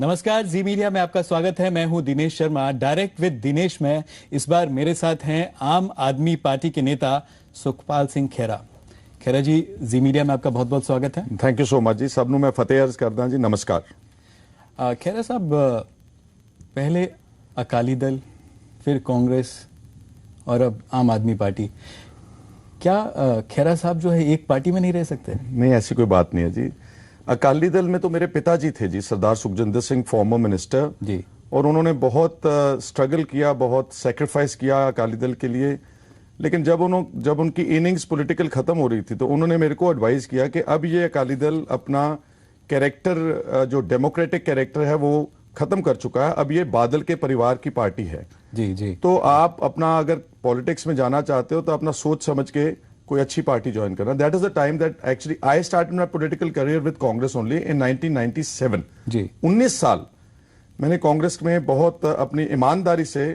नमस्कार, जी मीडिया में आपका स्वागत है। मैं हूं दिनेश शर्मा। डायरेक्ट विद दिनेश में इस बार मेरे साथ हैं आम आदमी पार्टी के नेता सुखपाल सिंह खेरा। खेरा जी, जी मीडिया में आपका बहुत बहुत स्वागत है। थैंक यू सो मच जी। सबनों मैं फतेह अर्ज करदा जी, नमस्कार। खेरा साहब, पहले अकाली दल, फिर कांग्रेस और अब आम आदमी पार्टी, क्या खेरा साहब जो है एक पार्टी में नहीं रह सकते? नहीं, ऐसी कोई बात नहीं है जी। अकाली दल में तो मेरे पिताजी थे जी, सरदार सुखजिंदर सिंह, फॉर्मर मिनिस्टर जी, और उन्होंने बहुत स्ट्रगल किया, बहुत सेक्रीफाइस किया अकाली दल के लिए। लेकिन जब उनकी इनिंग्स पॉलिटिकल खत्म हो रही थी तो उन्होंने मेरे को एडवाइस किया कि अब ये अकाली दल अपना कैरेक्टर, जो डेमोक्रेटिक कैरेक्टर है, वो खत्म कर चुका है। अब ये बादल के परिवार की पार्टी है। जी जी। तो आप अपना अगर पॉलिटिक्स में जाना चाहते हो तो अपना सोच समझ के कोई अच्छी पार्टी ज्वाइन करना। That is the time that actually I started my political career with Congress only in 1997। जी, 19 साल मैंने कांग्रेस में बहुत अपनी ईमानदारी से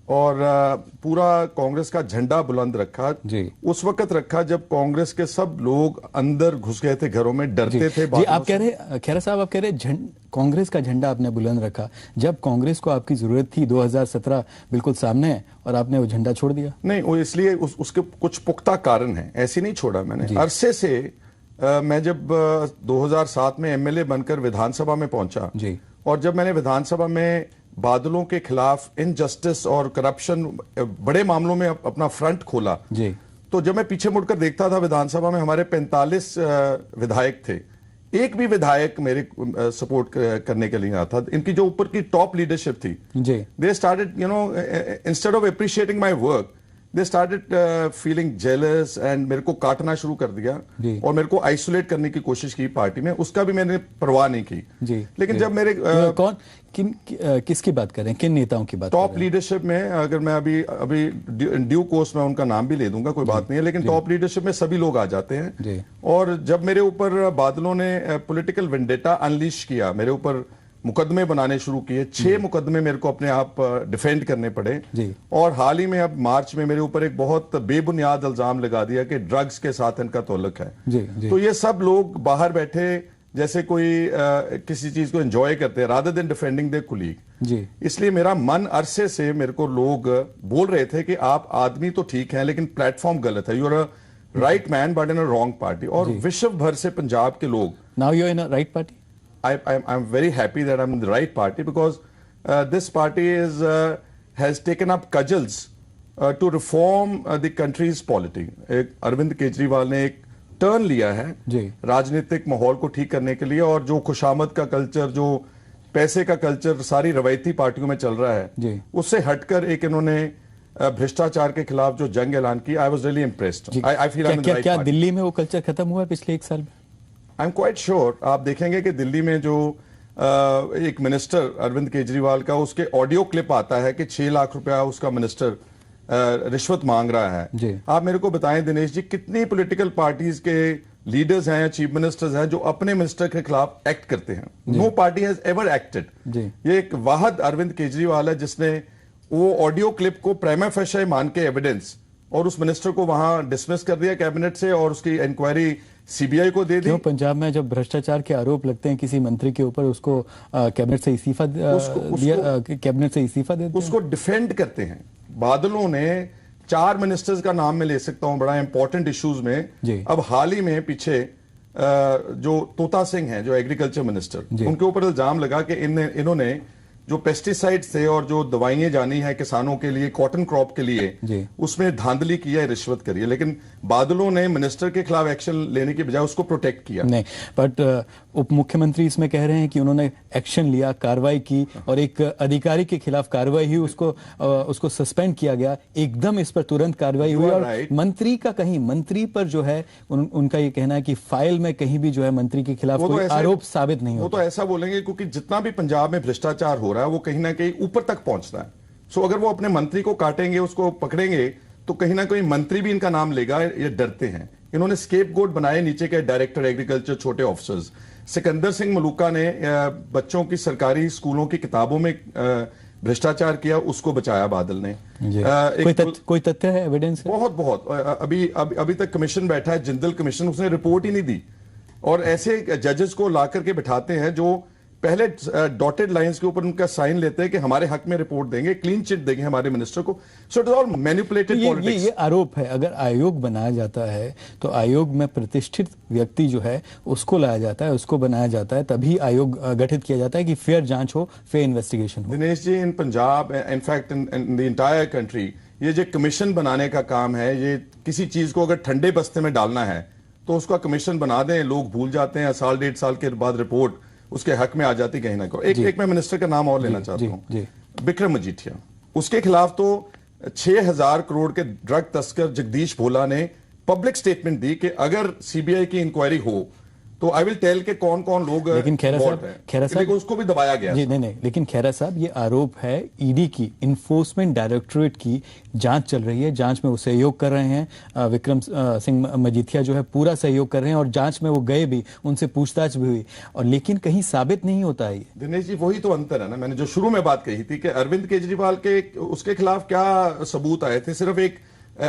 और पूरा कांग्रेस का झंडा बुलंद रखा। जी, उस वक्त रखा जब कांग्रेस के सब लोग अंदर घुस गए थे, घरों में डरते थे। जी, आप कह रहे, खेरा साहब आप कह रहे कांग्रेस का झंडा आपने बुलंद रखा जब कांग्रेस को आपकी जरूरत थी। 2017 बिल्कुल सामने है और आपने वो झंडा छोड़ दिया। नहीं, वो इसलिए उसके कुछ पुख्ता कारण हैं, ऐसे नहीं छोड़ा मैंने। अरसे से मैं जब 2007 में एमएलए बनकर विधानसभा में पहुंचा जी, और जब मैंने विधानसभा में बादलों के खिलाफ इनजस्टिस और करप्शन बड़े मामलों में अपना फ्रंट खोला जी, तो जब मैं पीछे मुड़कर देखता था, विधानसभा में हमारे 45 विधायक थे, एक भी विधायक मेरे सपोर्ट करने के लिए आता। इनकी जो ऊपर की टॉप लीडरशिप थी, they started instead of appreciating my work, they started feeling jealous and मेरे को काटना शुरू कर दिया और मेरे को आइसोलेट करने की कोशिश की पार्टी में। उसका भी मैंने परवाह नहीं की जी। लेकिन जब मेरे किसकी बात करें, किन नेताओं की बात? टॉप लीडरशिप में, अगर मैं अभी ड्यू कोर्स में उनका नाम भी ले दूंगा, कोई बात नहीं है, लेकिन टॉप लीडरशिप में सभी लोग आ जाते हैं जी। और जब मेरे ऊपर बादलों ने पॉलिटिकल वेंडेटा अनलीश किया, मेरे ऊपर मुकदमे बनाने शुरू किए, 6 मुकदमे मेरे को अपने आप डिफेंड करने पड़े जी। और हाल ही में अब मार्च में मेरे ऊपर एक बहुत बेबुनियाद इल्जाम लगा दिया कि ड्रग्स के साथ इनका ताल्लुक है। जी, जी। तो ये सब लोग बाहर बैठे जैसे कोई किसी चीज को एंजॉय करते हैं rather than defending their colleague. जी। इसलिए मेरा मन अरसे से, मेरे को लोग बोल रहे थे कि आप आदमी तो ठीक है लेकिन प्लेटफॉर्म गलत है, you are a right man but in a wrong party. और विश्व भर से पंजाब के लोग, now you are in a right party. I'm very happy that I'm in the right party because this party has taken up cudgels to reform the country's polity. Arvind Kejriwal ने एक turn लिया है राजनीतिक माहौल को ठीक करने के लिए, और जो खुशामद का कल्चर, जो पैसे का कल्चर सारी रवायती पार्टियों में चल रहा है, उससे हटकर एक इन्होंने भ्रष्टाचार के खिलाफ जो जंग ऐलान की, I was really impressed. I feel क्या दिल्ली में वो कल्चर खत्म हुआ पिछले 1 साल में? I am quite sure. आप देखेंगे कि दिल्ली में जो एक मिनिस्टर अरविंद केजरीवाल का, उसके ऑडियो क्लिप आता है कि 6 लाख रुपया उसका मिनिस्टर रिश्वत मांग रहा है। आप मेरे को बताएं दिनेश जी, कितनी पॉलिटिकल पार्टीज के लीडर्स हैं, चीफ मिनिस्टर्स हैं जो अपने मिनिस्टर के खिलाफ एक्ट करते हैं? No party has ever acted. ये एक वाहद अरविंद केजरीवाल है जिसने वो ऑडियो क्लिप को प्राइमा फेशी मान के एविडेंस और उस मिनिस्टर को वहां डिसमिस कर दिया कैबिनेट से और उसकी इंक्वायरी सीबीआई को दे दी। क्यों पंजाब में जब भ्रष्टाचार के आरोप लगते हैं किसी मंत्री के ऊपर, उसको कैबिनेट से इस्तीफा कैबिनेट से इस्तीफा देते हैं, उसको डिफेंड करते हैं। बादलों ने 4 मिनिस्टर्स का नाम मैं ले सकता हूं बड़ा इंपॉर्टेंट इश्यूज में। अब हाल ही में पीछे जो तोता सिंह हैं, जो एग्रीकल्चर मिनिस्टर, उनके ऊपर इल्जाम लगा कि इन्होंने जो पेस्टिसाइड्स थे और जो दवाइयां जानी है किसानों के लिए, कॉटन क्रॉप के लिए, उसमें धांधली की है, रिश्वत करी है। लेकिन बादलों ने मिनिस्टर के खिलाफ एक्शन लेने की बजाय उसको प्रोटेक्ट किया। नहीं, बट उप मुख्यमंत्री इसमें कह रहे हैं कि उन्होंने एक्शन लिया, कार्रवाई की और एक अधिकारी के खिलाफ कार्रवाई हुई, उसको सस्पेंड किया गया। एकदम इस पर तुरंत कार्रवाई हुई और मंत्री का, कहीं मंत्री पर जो है उनका ये कहना है कि फाइल में कहीं भी जो है मंत्री के खिलाफ कोई आरोप साबित नहीं होता। वो तो ऐसा बोलेंगे क्योंकि जितना भी पंजाब में भ्रष्टाचार हो रहा है वो कहीं ना कहीं ऊपर तक पहुंचता है। सो अगर वो अपने मंत्री को काटेंगे, उसको पकड़ेंगे, तो कहीं ना कहीं मंत्री भी इनका नाम लेगा। ये डरते हैं। इन्होंने स्केप गोट बनाए नीचे के डायरेक्टर एग्रीकल्चर, छोटे ऑफिसर्स। सिकंदर सिंह मलूका ने बच्चों की सरकारी स्कूलों की किताबों में भ्रष्टाचार किया, उसको बचाया बादल ने। कोई तथ्य है, एविडेंस है? बहुत अभी तक कमीशन बैठा है, जिंदल कमीशन, उसने रिपोर्ट ही नहीं दी। और ऐसे जजेस को ला करके बिठाते हैं जो पहले डॉटेड लाइंस के ऊपर उनका साइन लेते हैं कि हमारे हक में रिपोर्ट देंगे, क्लीन चिट देंगे हमारे मिनिस्टर को। So it is all manipulated politics. ये आरोप है। अगर आयोग बनाया जाता है तो आयोग में प्रतिष्ठित व्यक्ति जो है उसको लाया जाता है, उसको बनाया जाता है, तभी आयोग गठित किया जाता है कि फेयर जांच हो, फेयर इन्वेस्टिगेशन हो। Dinesh ji, in Punjab, in fact in the entire country, ये जो कमीशन बनाने का काम है, ये किसी चीज को अगर ठंडे बस्ते में डालना है तो उसका कमीशन बना दें, लोग भूल जाते हैं, साल 1.5 साल के बाद रिपोर्ट उसके हक में आ जाती कहीं ना कहीं। एक मैं मिनिस्टर का नाम और लेना चाहता हूं, बिक्रम मजीठिया। उसके खिलाफ तो 6,000 करोड़ के ड्रग तस्कर जगदीश भोला ने पब्लिक स्टेटमेंट दी कि अगर सीबीआई की इंक्वायरी हो तो आई विल टेल के कौन कौन लोग। लेकिन खैरा साहब उसको भी दबाया गया। जी नहीं, लेकिन खैरा साहब ये आरोप है ईडी की, इन्फोर्समेंट डायरेक्टोरेट की जांच चल रही है, जांच में वो सहयोग कर रहे हैं। विक्रम सिंह मजीठिया जो है पूरा सहयोग कर रहे हैं और जांच में वो गए भी, उनसे पूछताछ भी हुई, और लेकिन कहीं साबित नहीं होता है। दिनेश जी, वही तो अंतर है ना, मैंने जो शुरू में बात कही थी कि अरविंद केजरीवाल के उसके खिलाफ क्या सबूत आए थे, सिर्फ एक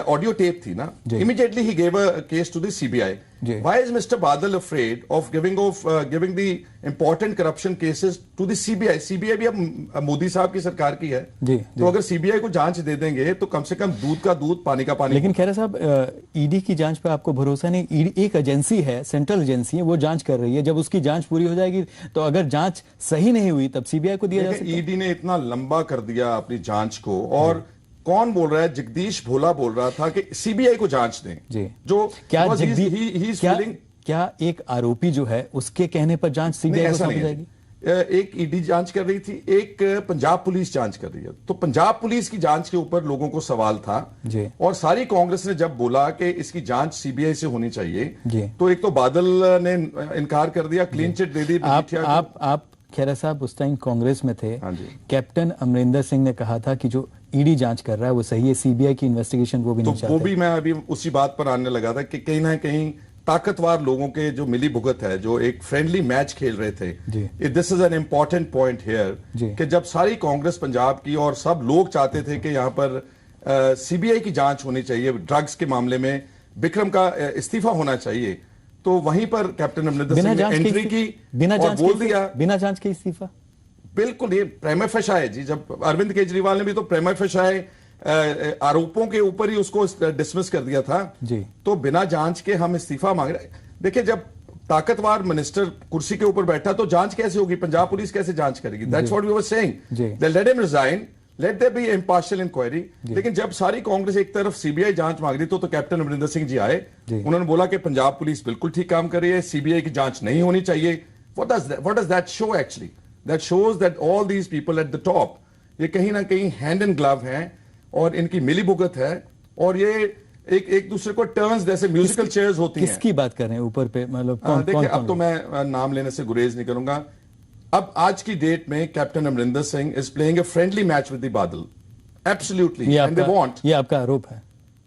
ऑडियो टेप थी ना। इमीडिएटली ही gave a case to the CBI. Why is Mr. Badal afraid of giving the important corruption cases to the CBI? CBI भी अब मोदी साहब की सरकार की है। तो अगर सीबीआई को जांच दे देंगे तो कम से कम दूध का दूध, पानी का पानी। लेकिन खैरा साहब, ईडी की जांच पे आपको भरोसा नहीं? ईडी एक एजेंसी है, सेंट्रल एजेंसी है, वो जांच कर रही है। जब उसकी जांच पूरी हो जाएगी तो अगर जांच सही नहीं हुई तब सीबीआई को दिया जा सकता है। ईडी ने इतना लंबा कर दिया अपनी जांच को, और कौन बोल रहा है? जगदीश भोला बोल रहा था कि सीबीआई को जांच दें। जी। जो क्या एक आरोपी जो है उसके कहने पर जांच सीबीआई को सौंपी जाएगी? एक ईडी जांच कर रही थी, एक पंजाब पुलिस जांच कर रही है। तो पंजाब पुलिस की जांच के ऊपर लोगों को सवाल था जी। और सारी कांग्रेस ने जब बोला कि इसकी जांच सीबीआई से होनी चाहिए जी। तो एक तो बादल ने इनकार कर दिया, क्लीन चिट दे दी। आप खैरा साहब उस टाइम कांग्रेस में थे। कैप्टन अमरिंदर सिंह ने कहा था कि जो ईडी जांच कर रहा है वो सही है, सीबीआई की इन्वेस्टिगेशन वो भी नहीं चाहते। वो भी मैं अभी उसी बात पर आने लगा था कि कहीं ना कहीं ताकतवर लोगों के जो मिली भुगत है, जो एक फ्रेंडली मैच खेल रहे थे। This is an important point here कि जब सारी कांग्रेस पंजाब की और सब लोग चाहते थे कि यहाँ पर सीबीआई की जांच होनी चाहिए, ड्रग्स के मामले में बिक्रम का इस्तीफा होना चाहिए, तो वहीं पर कैप्टन अमरिंदर सिंह ने एंट्री की, बोल दिया बिना जांच के इस्तीफा। बिल्कुल, ये प्रेमा फेशा है जी। जब अरविंद केजरीवाल ने भी तो प्रेमा फेशा है आरोपों के ऊपर ही उसको डिसमिस कर दिया था जी। तो बिना जांच के हम इस्तीफा मांग रहे। देखिए, जब ताकतवर मिनिस्टर कुर्सी के ऊपर बैठा तो जांच कैसे होगी? पंजाब पुलिस कैसे जांच करेगी? That's what we were saying. Let him resign, let there be impartial inquiry. लेकिन जब सारी कांग्रेस एक तरफ सीबीआई जांच मांग रही तो कैप्टन अमरिंदर सिंह जी आए, उन्होंने बोला कि पंजाब पुलिस बिल्कुल ठीक काम कर रही है, सीबीआई की जांच नहीं होनी चाहिए। What does that show actually? That shows that all these people at the top, ये कहीं ना कहीं हैंड एंड ग्लव हैं और इनकी मिली भुगत है, और ये एक दूसरे को टर्न्स जैसे म्यूजिकल चेयर्स होती हैं। किसकी बात कर रहे हैं ऊपर पे? मतलब देखिए, अब तो मैं नाम लेने से गुरेज नहीं करूंगा। अब आज की डेट में captain Amarinder Singh is playing a friendly match with the बादल, एब्सोल्युटली, एंड दे वांट। ये आपका आरोप है?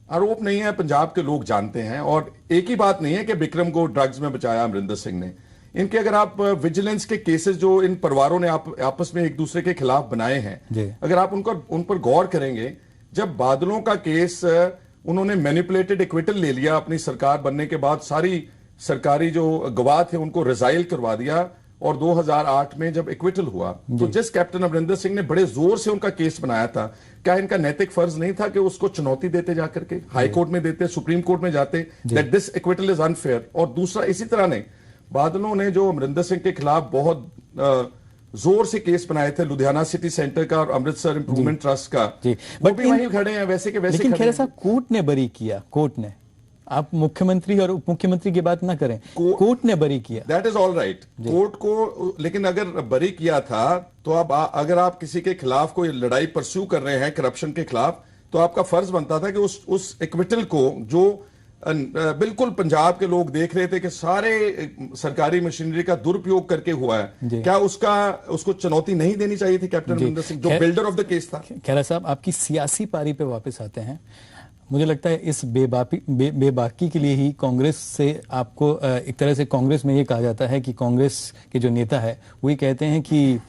आरोप नहीं है, पंजाब के लोग जानते हैं। और एक ही बात नहीं है कि बिक्रम को ड्रग्स में बचाया अमरिंदर सिंह ने। इनके अगर आप विजिलेंस के केसेस जो इन परिवारों ने आपस में एक दूसरे के खिलाफ बनाए हैं, अगर आप उन पर गौर करेंगे, जब बादलों का केस उन्होंने मैनिपुलेटेड एक्विटल ले लिया अपनी सरकार बनने के बाद, सारी सरकारी जो गवाह थे उनको रिजाइल करवा दिया, और 2008 में जब एक्विटल हुआ तो जिस कैप्टन अमरिंदर सिंह ने बड़े जोर से उनका केस बनाया था, क्या इनका नैतिक फर्ज नहीं था कि उसको चुनौती देते जाकर के हाई कोर्ट में देते, सुप्रीम कोर्ट में जाते, that this acquittal is unfair? और दूसरा, इसी तरह ने बादलों ने जो अमरिंदर सिंह के खिलाफ बहुत जोर से केस बनाए थे, लुधियाना सिटी सेंटर का और अमृतसर इंप्रूवमेंट ट्रस्ट का, वो भी वहीं खड़े हैं वैसे के वैसे। लेकिन खैर साहब, कोर्ट ने बरी किया, कोर्ट ने। आप मुख्यमंत्री और उप मुख्यमंत्री की बात ना करें, कोर्ट ने बरी किया। That is all right, court को। लेकिन अगर बरी किया था तो अब अगर आप किसी के खिलाफ कोई लड़ाई परस्यू कर रहे हैं करप्शन के खिलाफ, तो आपका फर्ज बनता था कि उस एक्विटल को, जो बिल्कुल पंजाब के लोग देख रहे थे कि सारे सरकारी मशीनरी का दुरुपयोग करके हुआ है, क्या उसको चुनौती नहीं देनी चाहिए थी कैप्टन अमरिंदर सिंह, जो बिल्डर ऑफ द केस था? खैरा साहब, आपकी सियासी पारी पे वापस आते हैं। मुझे लगता है इस बेबाकी के लिए ही कांग्रेस से आपको एक तरह से कांग्रेस में ये कहा जाता है कि कांग्रेस के जो नेता है वही कहते हैं कि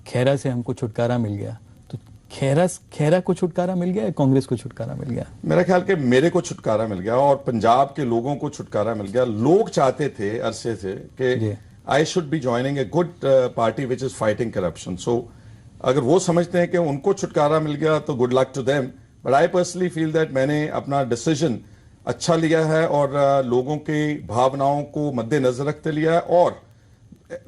खैरा से हमको छुटकारा मिल गया। तो खैरा को छुटकारा मिल गया या कांग्रेस को छुटकारा मिल गया? मेरा ख्याल कि मेरे को छुटकारा मिल गया और पंजाब के लोगों को छुटकारा मिल गया। लोग चाहते थे अरसे से कि I should be joining a good party which is fighting corruption. So अगर वो समझते हैं कि उनको छुटकारा मिल गया तो good luck to them, but I personally feel that मैंने अपना डिसीजन अच्छा लिया है और लोगों की भावनाओं को मद्देनजर रखते लिया है, और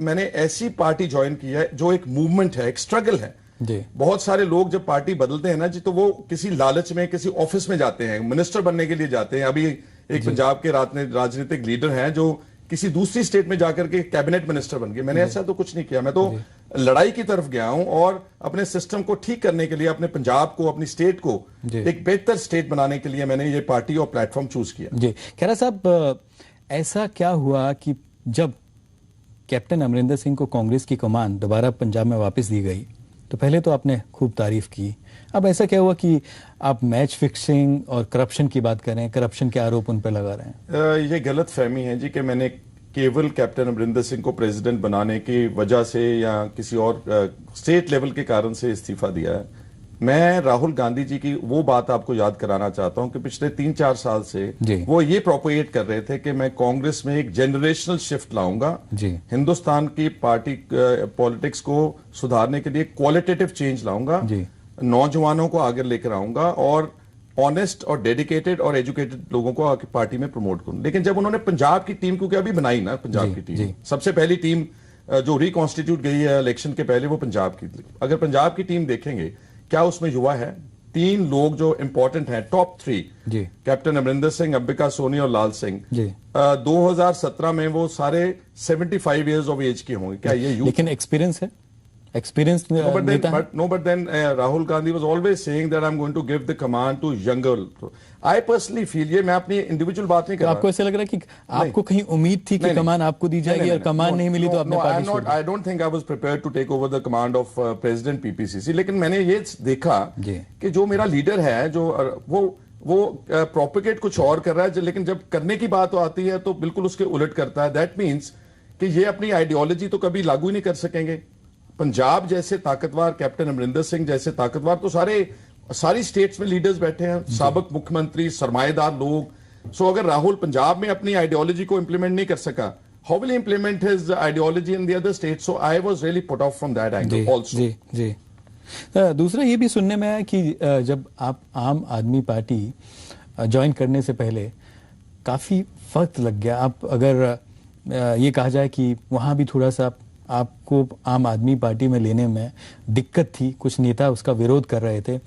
मैंने ऐसी पार्टी ज्वाइन की है जो एक मूवमेंट है, एक स्ट्रगल है जी. बहुत सारे लोग जब पार्टी बदलते हैं ना जी, तो वो किसी लालच में किसी ऑफिस में जाते हैं, मिनिस्टर बनने के लिए जाते हैं. अभी एक पंजाब के राजनीतिक लीडर हैं जो किसी दूसरी स्टेट में जाकर के कैबिनेट मिनिस्टर बन गए. मैंने ऐसा तो कुछ नहीं किया, मैं तो लड़ाई की तरफ गया हूं और अपने सिस्टम को ठीक करने के लिए, अपने पंजाब को, अपनी स्टेट को एक बेहतर स्टेट बनाने के लिए मैंने ये पार्टी और प्लेटफॉर्म चूज किया. जी खैरा साहब, ऐसा क्या हुआ कि जब कैप्टन अमरिंदर सिंह को कांग्रेस की कमान दोबारा पंजाब में वापस दी गई तो पहले तो आपने खूब तारीफ की, अब ऐसा क्या हुआ कि आप मैच फिक्सिंग और करप्शन की बात करें, करप्शन के आरोप उन पर लगा रहे हैं? ये गलत फहमी है जी कि मैंने केवल कैप्टन अमरिंदर सिंह को प्रेसिडेंट बनाने की वजह से या किसी और स्टेट लेवल के कारण से इस्तीफा दिया है. मैं राहुल गांधी जी की वो बात आपको याद कराना चाहता हूं कि पिछले 3-4 साल से वो ये प्रोपोगेट कर रहे थे कि मैं कांग्रेस में एक जनरेशनल शिफ्ट लाऊंगा, हिंदुस्तान की पार्टी पॉलिटिक्स को सुधारने के लिए क्वालिटेटिव चेंज लाऊंगा, नौजवानों को आगे लेकर आऊंगा और ऑनेस्ट और डेडिकेटेड और एजुकेटेड लोगों को आगे पार्टी में प्रमोट करूं. लेकिन जब उन्होंने पंजाब की टीम, क्योंकि अभी बनाई ना पंजाब की टीम, सबसे पहली टीम जो रिकॉन्स्टिट्यूट गई है इलेक्शन के पहले वो पंजाब की. अगर पंजाब की टीम देखेंगे, क्या उसमें युवा है? 3 लोग जो इंपॉर्टेंट हैं, टॉप 3, कैप्टन अमरिंदर सिंह, अंबिका सोनी और लाल सिंह. 2017 में वो सारे 75 इयर्स ऑफ एज के होंगे. क्या ये यूथ? लेकिन एक्सपीरियंस है, experience but then Rahul Gandhi was always saying that I'm going to give the command to younger. I personally feel, ये मैं अपनी इंडिविजुअल बात नहीं कर रहा. आपको ऐसा लग रहा है कि आपको कहीं उम्मीद थी कि कमान आपको दी जाएगी और कमान नहीं मिली तो आपने पार्टी छोड़ दी? I don't think I was prepared to take over the command of President PPCC. लेकिन मैंने ये देखा कि जो मेरा लीडर है, जो वो प्रोपेगेट कुछ और कर रहा है, लेकिन जब करने की बात आती है तो बिल्कुल उसके उलट करता है. दैट मीन्स कि ये अपनी आइडियोलॉजी तो कभी लागू ही नहीं कर सकेंगे. पंजाब जैसे ताकतवर, कैप्टन अमरिंदर सिंह जैसे ताकतवर तो सारी स्टेट्स में लीडर्स बैठे हैं, साबिक मुख्यमंत्री, सरमाएदार लोग. सो अगर राहुल पंजाब में अपनी आइडियोलॉजी को इंप्लीमेंट नहीं कर सका, how will implement his ideology in the other state? So I was really put off from that angle also. जी. दूसरा ये भी सुनने में आया कि जब आप आम आदमी पार्टी ज्वाइन करने से पहले काफी वक्त लग गया. आप अगर ये कहा जाए कि वहां भी थोड़ा सा आपको आम आदमी पार्टी में लेने में दिक्कत थी, कुछ नेता उसका विरोध कर रहे थे.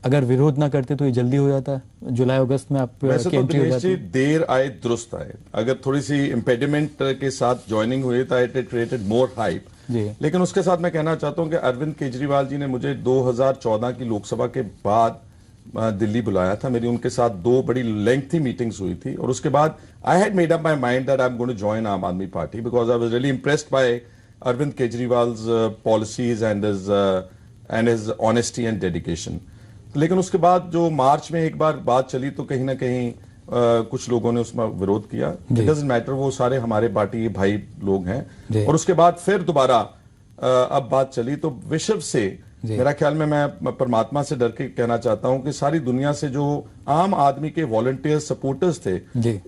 अगर विरोध ना करते तो ये जल्दी हो जाता, जुलाई अगस्त में आप वैसे तो दिनेश जी देर आए दुरुस्त आए. अगर थोड़ी सी इम्पेडिमेंट के साथ ज्वाइनिंग हुई तो इट क्रिएटेड मोर हाइप. लेकिन उसके साथ मैं कहना चाहता हूं कि अरविंद केजरीवाल जी ने मुझे 2014 की लोकसभा के बाद दिल्ली बुलाया था. मेरी उनके साथ 2 बड़ी लेंथी मीटिंग्स हुई थी और उसके बाद I had made up my mind that I am going to join Aam Aadmi party because I was really impressed by Arvind Kejriwal's policies and his honesty and dedication. लेकिन उसके बाद जो मार्च में एक बार बात चली तो कहीं ना कहीं कुछ लोगों ने उसमें विरोध किया. It doesn't matter, वो सारे हमारे पार्टी भाई लोग हैं. और उसके बाद फिर दोबारा अब बात चली तो विश्व से, मेरा ख्याल में मैं परमात्मा से डर के कहना चाहता हूं कि सारी दुनिया से जो आम आदमी के वॉलंटियर्स, सपोर्टर्स थे,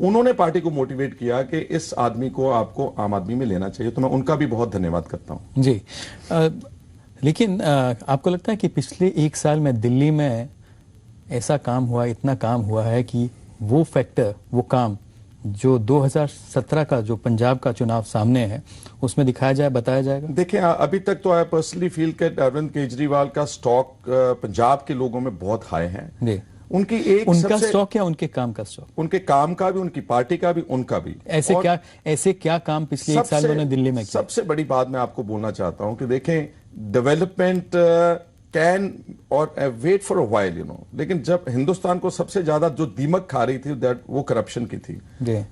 उन्होंने पार्टी को मोटिवेट किया कि इस आदमी को आपको आम आदमी में लेना चाहिए. तो मैं उनका भी बहुत धन्यवाद करता हूं. जी. लेकिन आपको लगता है कि पिछले 1 साल में दिल्ली में ऐसा काम हुआ, इतना काम हुआ है कि वो फैक्टर, वो काम जो 2017 का जो पंजाब का चुनाव सामने है उसमें दिखाया जाए, बताया जाएगा? देखिए, अभी तक तो आई पर्सनली फील कि अरविंद केजरीवाल का स्टॉक पंजाब के लोगों में बहुत हाई है. उनका स्टॉक या उनके काम का स्टॉक? उनके काम का भी, उनकी पार्टी का भी, उनका भी. ऐसे क्या काम पिछले 1 साल में दिल्ली में किया? सबसे बड़ी बात मैं आपको बोलना चाहता हूं कि देखें, डेवलपमेंट कैन और वेट फॉर अ व्हाइल, लेकिन जब हिंदुस्तान को सबसे ज्यादा जो दीमक खा रही थी दैट वो करप्शन की थी.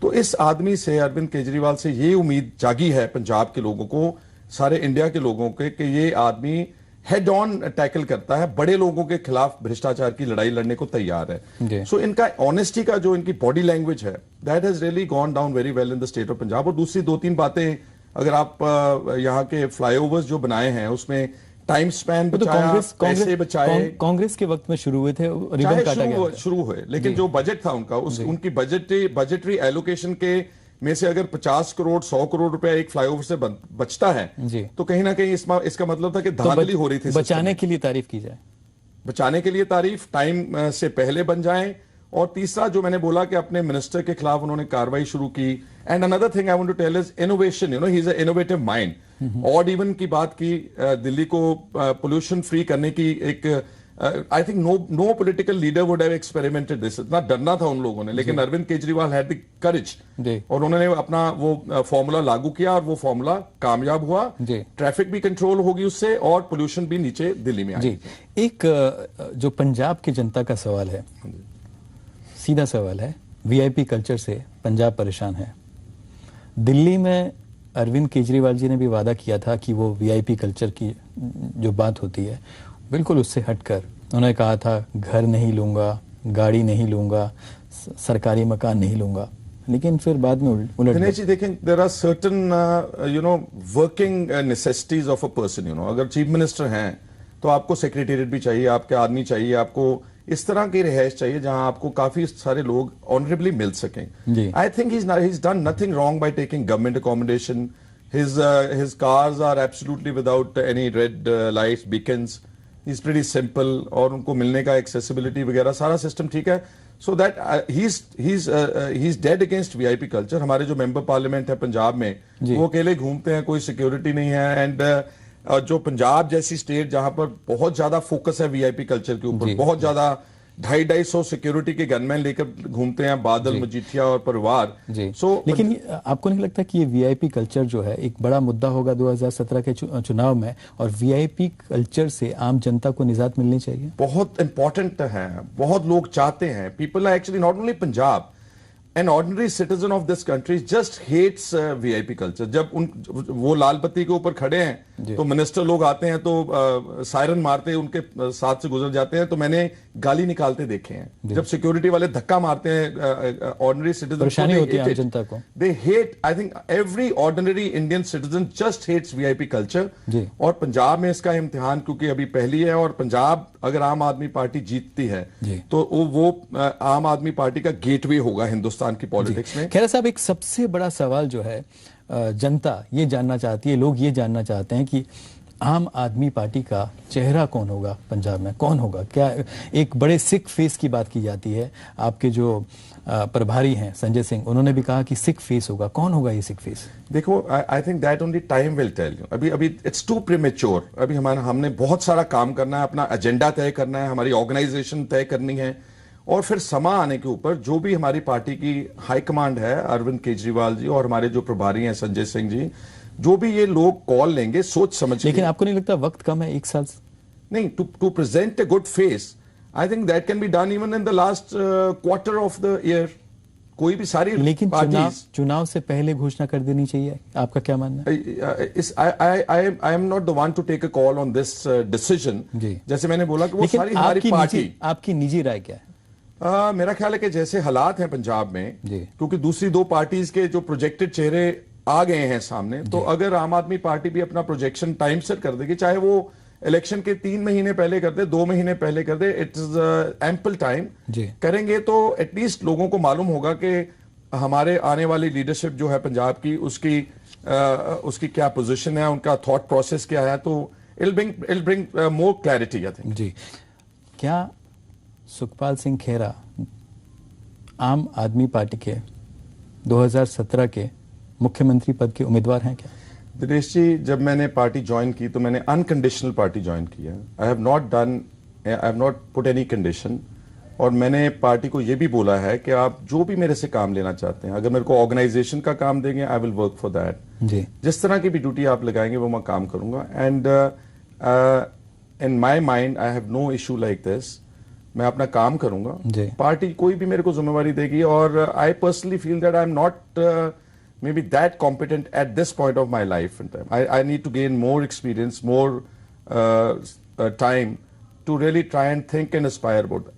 तो इस आदमी से, अरविंद केजरीवाल से ये उम्मीद जागी है पंजाब के लोगों को, सारे इंडिया के लोगों के, कि ये आदमी हेड ऑन टैकल करता है, बड़े लोगों के खिलाफ भ्रष्टाचार की लड़ाई लड़ने को तैयार है. सो इनका ऑनेस्टी का जो इनकी बॉडी लैंग्वेज है, that has really gone down very well in the state of Punjab. और दूसरी 2-3 बातें, अगर आप यहाँ के फ्लाईओवर्स जो बनाए हैं उसमें टाइम स्पैन बचाया, पैसे बचाए. कांग्रेस के वक्त में शुरू हुए थे, रिबन काटा गया, शुरू हुए. लेकिन जो बजट था उनका, उनकी बजटरी एलोकेशन के में से अगर 50 करोड़ 100 करोड़ रुपया एक फ्लाईओवर से बचता है तो कहीं ना कहीं इसका मतलब था कि धांधली हो रही थी। बचाने के लिए तारीफ की जाए, बचाने के लिए तारीफ, टाइम से पहले बन जाए। और तीसरा जो मैंने बोला कि अपने मिनिस्टर के खिलाफ उन्होंने कार्रवाई शुरू की। And another thing I want to tell is innovation, he is a innovative mind. Odd even की बात की, दिल्ली को पोल्यूशन फ्री करने की एक, I think no political leader would have experimented this. इतना डरना था उन लोगों ने, लेकिन Arvind Kejriwal had the courage और उन्होंने अपना वो फॉर्मूला लागू किया और वो फॉर्मूला कामयाब हुआ। ट्रैफिक भी कंट्रोल होगी उससे और पोल्यूशन भी नीचे दिल्ली में आएगी। एक जो पंजाब की जनता का सवाल है, सीधा सवाल है, वीआईपी कल्चर से पंजाब परेशान है। दिल्ली में अरविंद केजरीवाल जी ने भी वादा किया था कि वो वीआईपी कल्चर की जो बात होती है बिल्कुल उससे हटकर उन्होंने कहा था घर नहीं लूंगा, गाड़ी नहीं लूंगा, सरकारी मकान नहीं लूंगा, लेकिन फिर बाद में उलट दिनेश जी देखें, there are certain working necessities of a person. अगर चीफ मिनिस्टर हैं तो आपको सेक्रेटेरिएट भी चाहिए, आपके आदमी चाहिए, आपको इस तरह की रिहाइश चाहिए जहां आपको काफी सारे लोग ऑनरेबली मिल सकें। I think he's done nothing wrong by taking government accommodation. His cars are absolutely without any red lights, beacons. He's pretty simple और उनको मिलने का accessibility वगैरह सारा सिस्टम ठीक है। So that he's dead against VIP culture. हमारे जो मेंबर पार्लियामेंट है पंजाब में वो अकेले घूमते हैं, कोई सिक्योरिटी नहीं है। एंड जो पंजाब जैसी स्टेट जहां पर बहुत ज्यादा फोकस है वीआईपी कल्चर के ऊपर, बहुत ज्यादा 250-250 सिक्योरिटी के गनमैन लेकर घूमते हैं बादल, मजीठिया और परिवार। लेकिन आपको नहीं लगता कि ये वीआईपी कल्चर जो है एक बड़ा मुद्दा होगा 2017 के चुनाव में, और वीआईपी कल्चर से आम जनता को निजात मिलनी चाहिए? बहुत इंपॉर्टेंट है, बहुत लोग चाहते हैं। People are actually not only Punjab, an ordinary citizen of this country just hates VIP culture. जब वो लाल बत्ती के ऊपर खड़े हैं तो मिनिस्टर लोग आते हैं तो सायरन मारते उनके साथ से गुजर जाते हैं, तो मैंने गाली निकालते देखे हैं। जब सिक्योरिटी वाले धक्का मारते हैं ऑर्डिनरी सिटीजन, परेशानी होती है जनता को। They hate, I think every ordinary Indian citizen just hates VIP culture. और पंजाब में इसका इम्तिहान क्योंकि अभी पहली है, और पंजाब अगर आम आदमी पार्टी जीतती है तो वो आम आदमी पार्टी का गेटवे होगा हिंदुस्तान की पॉलिटिक्स में। खैर साहब, एक सबसे बड़ा सवाल जो है जनता ये जानना चाहती है, लोग ये जानना चाहते हैं कि आम आदमी पार्टी का चेहरा कौन होगा पंजाब में, कौन होगा? क्या एक बड़े सिख फेस की बात की जाती है, आपके जो प्रभारी हैं संजय सिंह, उन्होंने भी कहा कि सिख फेस होगा। कौन होगा ये सिख फेस? देखो, I think that only time will tell you. अभी इट्स टू प्रीमेच्योर। अभी हमने बहुत सारा काम करना है, अपना एजेंडा तय करना है, हमारी ऑर्गेनाइजेशन तय करनी है, और फिर समा आने के ऊपर जो भी हमारी पार्टी की हाईकमांड है, अरविंद केजरीवाल जी और हमारे जो प्रभारी हैं संजय सिंह जी, जो भी ये लोग कॉल लेंगे सोच समझ। लेकिन आपको नहीं लगता वक्त कम है, 1 साल? नहीं, to present a good face, I think that can be done even in the last quarter of the year. कोई भी सारी, लेकिन चुनाव से पहले घोषणा कर देनी चाहिए, आपका क्या मानना है? I am not the one to take a call on this decision. जैसे मैंने बोला कि वो सारी हमारी पार्टी। आपकी निजी राय क्या है? मेरा ख्याल है कि जैसे हालात हैं पंजाब में, क्योंकि दूसरी दो पार्टीज के जो प्रोजेक्टेड चेहरे आ गए हैं सामने, तो अगर आम आदमी पार्टी भी अपना प्रोजेक्शन टाइम से कर देगी, चाहे वो इलेक्शन के 3 महीने पहले कर दे, 2 महीने पहले कर दे, इट इज एम्पल टाइम करेंगे, तो एटलीस्ट लोगों को मालूम होगा कि हमारे आने वाली लीडरशिप जो है पंजाब की, उसकी क्या पोजीशन है, उनका थॉट प्रोसेस क्या है, तो it bring more clarity I think. जी, क्या सुखपाल सिंह खेरा आम आदमी पार्टी के 2017 के मुख्यमंत्री पद के उम्मीदवार हैं क्या? दिनेश जी, जब मैंने पार्टी ज्वाइन की तो मैंने अनकंडीशनल पार्टी ज्वाइन किया। I have not put any condition, और मैंने पार्टी को यह भी बोला है कि आप जो भी मेरे से काम लेना चाहते हैं, अगर मेरे को ऑर्गेनाइजेशन का काम देंगे, I will work for that. जिस तरह की भी ड्यूटी आप लगाएंगे वो मैं काम करूंगा। And in my mind I have no issue like this. मैं अपना काम करूंगा, पार्टी कोई भी मेरे को जिम्मेवारी देगी, और आई personally feel that I am not maybe that competent at this point of my life and time. I need to gain more experience, more time to really try and think and aspire about that.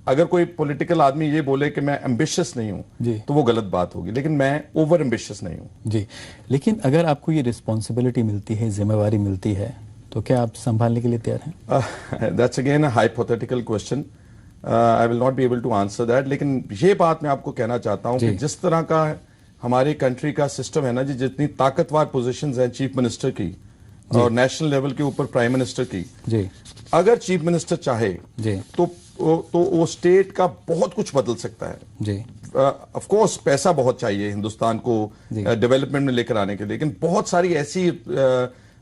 अगर कोई political आदमी ये बोले कि मैं ambitious नहीं हूं तो वो गलत बात होगी, लेकिन मैं ओवर एम्बिशियस नहीं हूं जी। लेकिन अगर आपको ये रिस्पॉन्सिबिलिटी मिलती है, जिम्मेवारी मिलती है, तो क्या आप संभालने के लिए तैयार हैं? That's again a hypothetical question, I will not be able to answer that. लेकिन ये बात मैं आपको कहना चाहता हूं कि जिस तरह का हमारे कंट्री का सिस्टम है ना जी, जितनी ताकतवर पोजीशंस हैं चीफ मिनिस्टर की और नेशनल लेवल के ऊपर प्राइम मिनिस्टर की जी, अगर चीफ मिनिस्टर चाहे जी तो वो स्टेट का बहुत कुछ बदल सकता है जी। ऑफ कोर्स पैसा बहुत चाहिए हिंदुस्तान को डेवलपमेंट में लेकर आने के लिए, लेकिन बहुत सारी ऐसी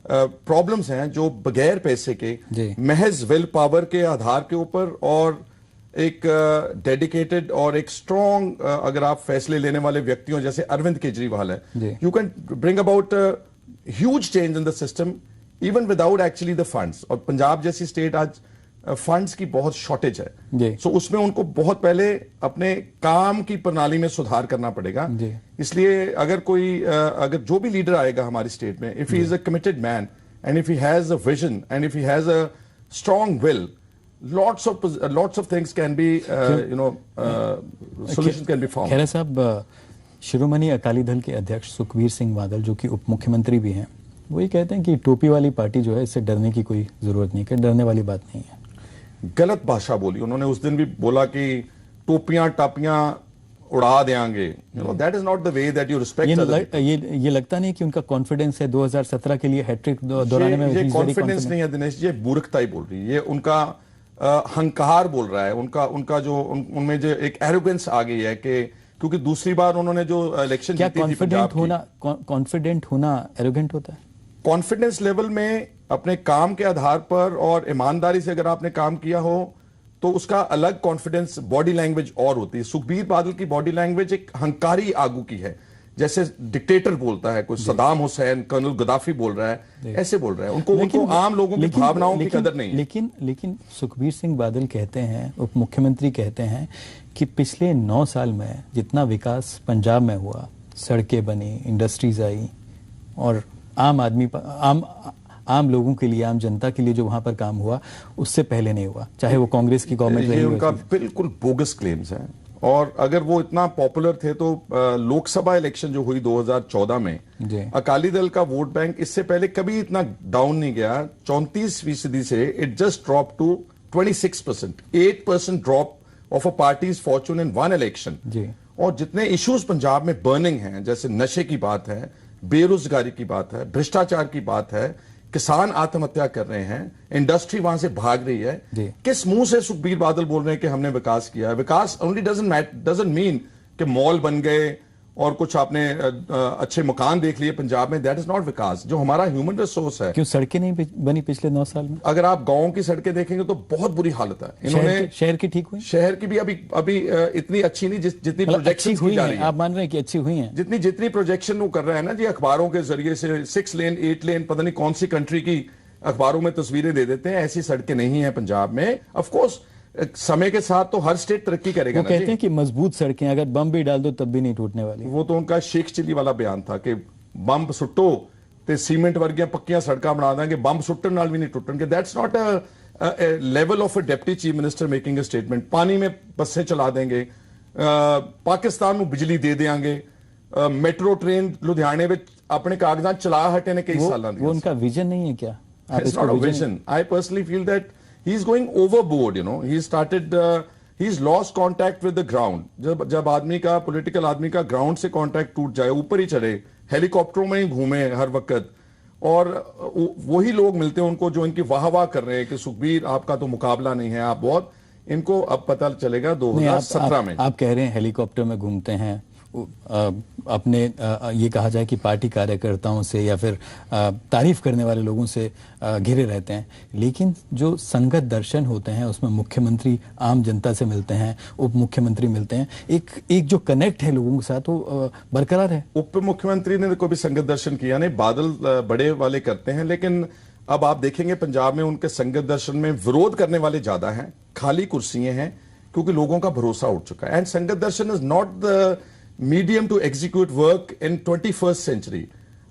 प्रॉब्लम्स हैं जो बगैर पैसे के महज विल पावर के आधार के ऊपर और एक डेडिकेटेड और एक स्ट्रॉन्ग अगर आप फैसले लेने वाले व्यक्तियों जैसे अरविंद केजरीवाल है, you can bring about huge change in the system even without actually the funds. और पंजाब जैसी स्टेट आज फंड्स की बहुत शॉर्टेज है, सो उसमें उनको बहुत पहले अपने काम की प्रणाली में सुधार करना पड़ेगा। इसलिए अगर जो भी लीडर आएगा हमारी स्टेट में, if he is a committed man and if he has a vision and if he has a strong will, lots of things can be solutions can be found। Khaira साहब, शिरोमणि अकाली दल के अध्यक्ष सुखबीर सिंह बादल जो कि उप मुख्यमंत्री भी हैं, वो ये कहते हैं कि टोपी वाली पार्टी जो है इससे डरने की कोई जरूरत नहीं, कि डरने वाली बात नहीं है। गलत भाषा बोली उन्होंने। उस दिन भी बोला कि टोपियां टापियां उड़ा देंगे, that is not the way that you respect. ये लगता नहीं कि उनका कॉन्फिडेंस है 2017 के लिए हैट्रिक दोहराने में? ये कॉन्फिडेंस नहीं है दिनेश, ये मूर्खता ही बोल रही है, ये उनका हंकार बोल रहा है। उनका जो उनमें जो एक एरोगेंस आ गई है कि क्योंकि दूसरी बार उन्होंने जो इलेक्शन जीती थी, कॉन्फिडेंट होना एरोगेंट होता है? कॉन्फिडेंस लेवल में अपने काम के आधार पर और ईमानदारी से अगर आपने काम किया हो तो उसका अलग कॉन्फिडेंस बॉडी लैंग्वेज और होती है। सुखबीर बादल की बॉडी लैंग्वेज एक हंकारी आगू की है, जैसे डिक्टेटर बोलता है, कुछ सदाम हुसैन, कर्नल गद्दाफी बोल रहा है, ऐसे बोल रहा है। उनको आम लोगों की भावनाओं की कदर नहीं है। लेकिन सुखबीर सिंह बादल कहते हैं, उप मुख्यमंत्री कहते हैं कि पिछले 9 साल में जितना विकास पंजाब में हुआ, सड़कें बनी, इंडस्ट्रीज आई और आम लोगों के लिए, आम जनता के लिए जो वहां पर काम हुआ उससे पहले नहीं हुआ, चाहे वो कांग्रेस की गवर्नमेंट रही। उनका बिल्कुल बोगस क्लेम्स हैं। और अगर वो इतना पॉपुलर थे तो लोकसभा इलेक्शन जो हुई 2014 में, अकाली दल का वोट बैंक इससे पहले कभी इतना डाउन नहीं गया। 34% से it just drop to 26%, 8% drop of a parties fortune in one election. और जितने इश्यूज पंजाब में बर्निंग हैं, जैसे नशे की बात है, बेरोजगारी की बात है, भ्रष्टाचार की बात है, किसान आत्महत्या कर रहे हैं, इंडस्ट्री वहां से भाग रही है, किस मुंह से सुखबीर बादल बोल रहे हैं कि हमने विकास किया है? विकास ओनली डजंट मीन कि मॉल बन गए और कुछ आपने अच्छे मकान देख लिए पंजाब में, दैट इज नॉट विकास। जो हमारा ह्यूमन रिसोर्स है। क्यों सड़कें नहीं बनी पिछले 9 साल में? अगर आप गांव की सड़कें देखेंगे तो बहुत बुरी हालत है। इन्होंने शहर की ठीक हुई? शहर की भी अभी इतनी अच्छी नहीं जितनी प्रोजेक्शन हुई है। आप मान रहे हैं कि अच्छी हुई है? जितनी प्रोजेक्शन वो कर रहे हैं ना जी, अखबारों के जरिए से 6 लेन 8 लेन पता नहीं कौन सी कंट्री की अखबारों में तस्वीरें दे देते हैं, ऐसी सड़कें नहीं है पंजाब में। ऑफकोर्स समय के साथ तो हर स्टेट तरक्की करेगा। वो कहते हैं कि मजबूत सड़कें अगर बम भी डाल दो तब भी नहीं टूटने वाली। वो तो उनका शेख चिली वाला बयान था कि बम सुट्टो ते सीमेंट वर्गियां पक्कियां सड़कां बना देंगे, बम सुट्टन नाल भी नहीं टूटणगे। That's not a level of a deputy chief minister making a statement. पानी में बसें चला देंगे, पाकिस्तान को बिजली दे देंगे, मेट्रो ट्रेन लुधियाने में अपने कागजात चला हटे ने कई साल। वो उनका विजन नहीं है क्या? It's not a vision. I personally feel that he's going overboard, you know. He's lost contact with the ground. जब आदमी का, पॉलिटिकल आदमी का ग्राउंड से कांटेक्ट टूट जाए, ऊपर ही चढ़े, हेलीकॉप्टरों में ही घूमे हर वक्त, और वही लोग मिलते हैं उनको जो इनकी वाह वाह कर रहे हैं कि सुखबीर आपका तो मुकाबला नहीं है, आप बहुत, इनको अब पता चलेगा 2017 में। आप कह रहे हैं हेलीकॉप्टर में घूमते हैं, अपने ये कहा जाए कि पार्टी कार्यकर्ताओं से या फिर तारीफ करने वाले लोगों से घिरे रहते हैं, लेकिन जो संगत दर्शन होते हैं उसमें मुख्यमंत्री आम जनता से मिलते हैं, उप मुख्यमंत्री मिलते हैं, एक जो कनेक्ट है लोगों के साथ वो बरकरार है। उप मुख्यमंत्री ने कोई भी संगत दर्शन किया नहीं, बादल बड़े वाले करते हैं, लेकिन अब आप देखेंगे पंजाब में उनके संगत दर्शन में विरोध करने वाले ज्यादा हैं, खाली कुर्सियां हैं, क्योंकि लोगों का भरोसा उठ चुका है। And Sangat Darshan is not the medium to execute work in 21st century.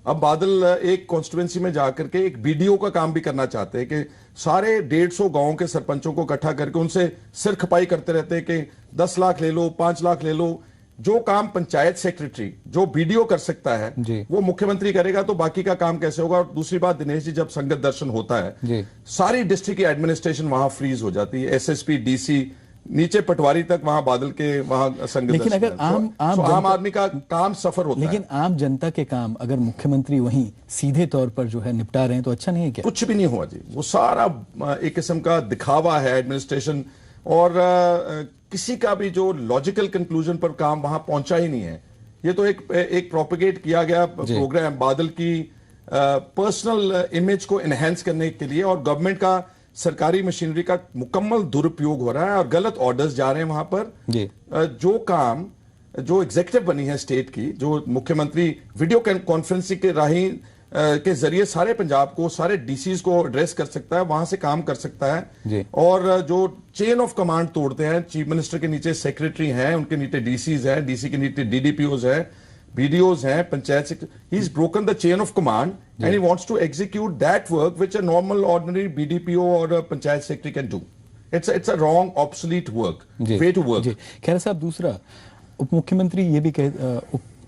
अब बादल एक कॉन्स्टिट्यूएंसी में जाकर के एक बीडीओ का काम भी करना चाहते हैं कि सारे 150 गांवों के सरपंचों को इकट्ठा करके उनसे सिर खपाई करते रहते हैं कि 10 लाख ले लो, 5 लाख ले लो। जो काम पंचायत सेक्रेटरी, जो बीडीओ कर सकता है, वो मुख्यमंत्री करेगा, तो बाकी का काम कैसे होगा? और दूसरी बात दिनेश जी, जब संगत दर्शन होता है, सारी डिस्ट्रिक्ट की एडमिनिस्ट्रेशन वहां फ्रीज हो जाती है। एसएसपी, डीसी, नीचे पटवारी तक वहां बादल के वहां संग। लेकिन अगर आम आदमी का काम सफर होता है। लेकिन आम जनता के काम अगर मुख्यमंत्री वहीं सीधे तौर पर जो है निपटा रहे हैं तो अच्छा नहीं है क्या? कुछ भी नहीं हुआ जी, वो सारा एक किस्म का दिखावा है एडमिनिस्ट्रेशन, और किसी का भी जो लॉजिकल कंक्लूजन पर काम वहां पहुंचा ही नहीं है। ये तो एक प्रोपेगेट किया गया प्रोग्राम बादल की पर्सनल इमेज को एनहेंस करने के लिए, और गवर्नमेंट का सरकारी मशीनरी का मुकम्मल दुरुपयोग हो रहा है और गलत ऑर्डर्स जा रहे हैं वहां पर जी। जो काम जो एग्जीक्यूटिव बनी है स्टेट की, जो मुख्यमंत्री वीडियो कॉन्फ्रेंसिंग के राही के जरिए सारे पंजाब को, सारे डीसीज को एड्रेस कर सकता है, वहां से काम कर सकता है जी। और जो चेन ऑफ कमांड तोड़ते हैं, चीफ मिनिस्टर के नीचे सेक्रेटरी हैं, उनके नीचे डीसीज हैं, डीसी के नीचे डीडीपीओज हैं, बीडीओज हैं, panchayat secretary. He is broken the chain of command and he wants to execute that work which a normal ordinary BDPO और panchayat secretary can do. It's a wrong obsolete work way to work. खैर साहब, दूसरा उप मुख्यमंत्री ये भी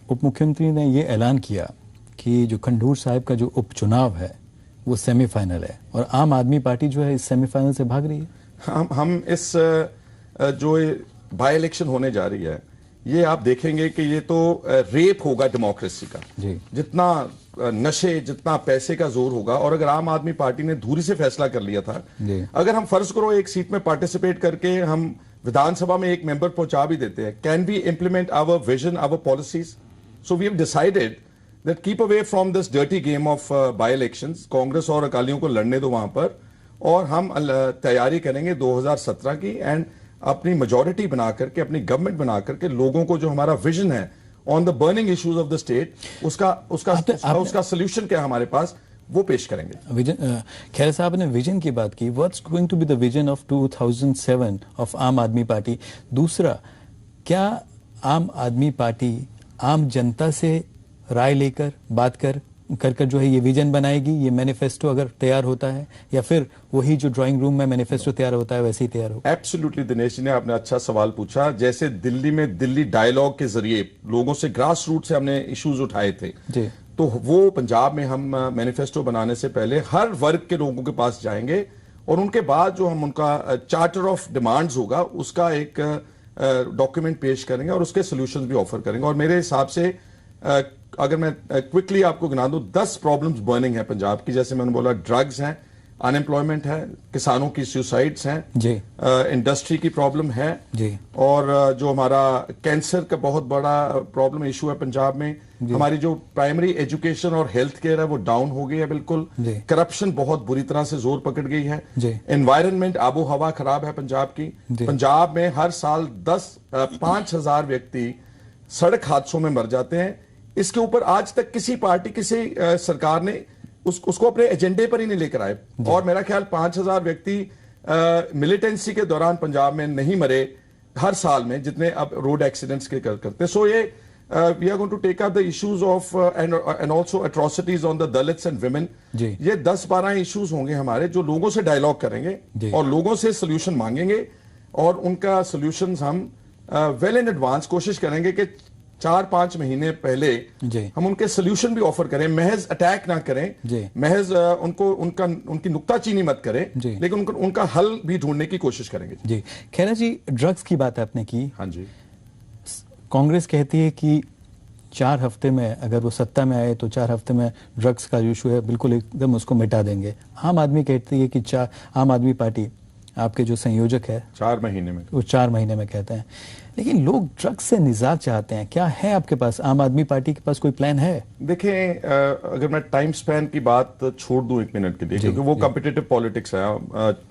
उप मुख्यमंत्री ने ये ऐलान किया कि जो खंडूर साहिब का जो उपचुनाव है वो सेमीफाइनल है और आम आदमी पार्टी जो है इस सेमीफाइनल से भाग रही है। हम इस जो बाई इलेक्शन होने जा रही है, ये आप देखेंगे कि ये तो रेप होगा डेमोक्रेसी का जी। जितना नशे, जितना पैसे का जोर होगा, और अगर आम आदमी पार्टी ने दूरी से फैसला कर लिया था, अगर हम फर्ज करो एक सीट में पार्टिसिपेट करके हम विधानसभा में एक मेंबर पहुंचा भी देते हैं, can we implement our vision, our policies? So we have decided that keep away from this dirty game of by-elections। Congress और अकालियों को लड़ने दो वहां पर, और हम तैयारी करेंगे 2017 की, एंड अपनी मेजॉरिटी बना करके, अपनी गवर्नमेंट बना करके लोगों को जो हमारा विजन है on the burning issues of the state, उसका सोल्यूशन क्या हमारे पास, वो पेश करेंगे। विजन, खैर साहब ने विजन की बात की। What's going to be the vision of 2007 of Aam Aadmi party? दूसरा, क्या आम आदमी पार्टी आम जनता से राय लेकर बात कर जो है ये विजन बनाएगी, ये मैनिफेस्टो अगर तैयार होता है, या फिर वही जो ड्राइंग रूम में मैनिफेस्टो तैयार होता है वैसे ही तैयार हो? एब्सोल्युटली दिनेश जी ने आपने अच्छा सवाल पूछा। जैसे दिल्ली में दिल्ली डायलॉग के जरिए लोगों से, ग्रास रूट से हमने इश्यूज उठाए थे जी। तो वो पंजाब में हम मैनिफेस्टो बनाने से पहले हर वर्ग के लोगों के पास जाएंगे, और उनके बाद जो हम उनका चार्टर ऑफ डिमांड्स होगा उसका एक डॉक्यूमेंट पेश करेंगे और उसके सोल्यूशन भी ऑफर करेंगे। और मेरे हिसाब से अगर मैं क्विकली आपको गिना दूं, 10 प्रॉब्लम्स बर्निंग है पंजाब की। जैसे मैंने बोला, ड्रग्स हैं, अनएम्प्लॉयमेंट है, किसानों की सुसाइड्स हैं जी, इंडस्ट्री की प्रॉब्लम है जी, और जो हमारा कैंसर का बहुत बड़ा प्रॉब्लम इशू है पंजाब में। हमारी जो प्राइमरी एजुकेशन और हेल्थ केयर है वो डाउन हो गई है बिल्कुल। करप्शन बहुत बुरी तरह से जोर पकड़ गई है। एनवायरनमेंट, आबो हवा खराब है पंजाब की। पंजाब में हर साल 5,000 व्यक्ति सड़क हादसों में मर जाते हैं। इसके ऊपर आज तक किसी पार्टी, किसी सरकार ने उसको अपने एजेंडे पर ही नहीं लेकर आए। और मेरा ख्याल 5,000 व्यक्ति मिलिटेंसी के दौरान पंजाब में नहीं मरे हर साल में, जितने अब रोड एक्सीडेंट्स के करते। सो ये we are going to take up the issues of and also atrocities on the Dalits and women. ये 10-12 इश्यूज होंगे हमारे, जो लोगों से डायलॉग करेंगे और लोगों से सोल्यूशन मांगेंगे, और उनका सोल्यूशन हम वेल इन एडवांस कोशिश करेंगे कि 4-5 महीने पहले हम उनके सोल्यूशन भी ऑफर करें। महज अटैक ना करें, महज उनकी नुक्ताचीनी मत करें, लेकिन उनका हल भी ढूंढने की कोशिश करेंगे जी। खैरा जी, ड्रग्स की बात आपने की। हाँ जी। कांग्रेस कहती है कि 4 हफ्ते में अगर वो सत्ता में आए तो 4 हफ्ते में ड्रग्स का इशू है बिल्कुल एकदम उसको मिटा देंगे। आम आदमी कहती है कि आम आदमी पार्टी, आपके जो संयोजक है, 4 महीने में, वो 4 महीने में कहते हैं। लेकिन लोग ड्रग्स से निजात चाहते हैं। क्या है आपके पास, आम आदमी पार्टी के पास कोई प्लान है? देखें, अगर मैं टाइम स्पैन की बात छोड़ दूं 1 मिनट के लिए, क्योंकि वो कॉम्पिटिटिव पॉलिटिक्स है।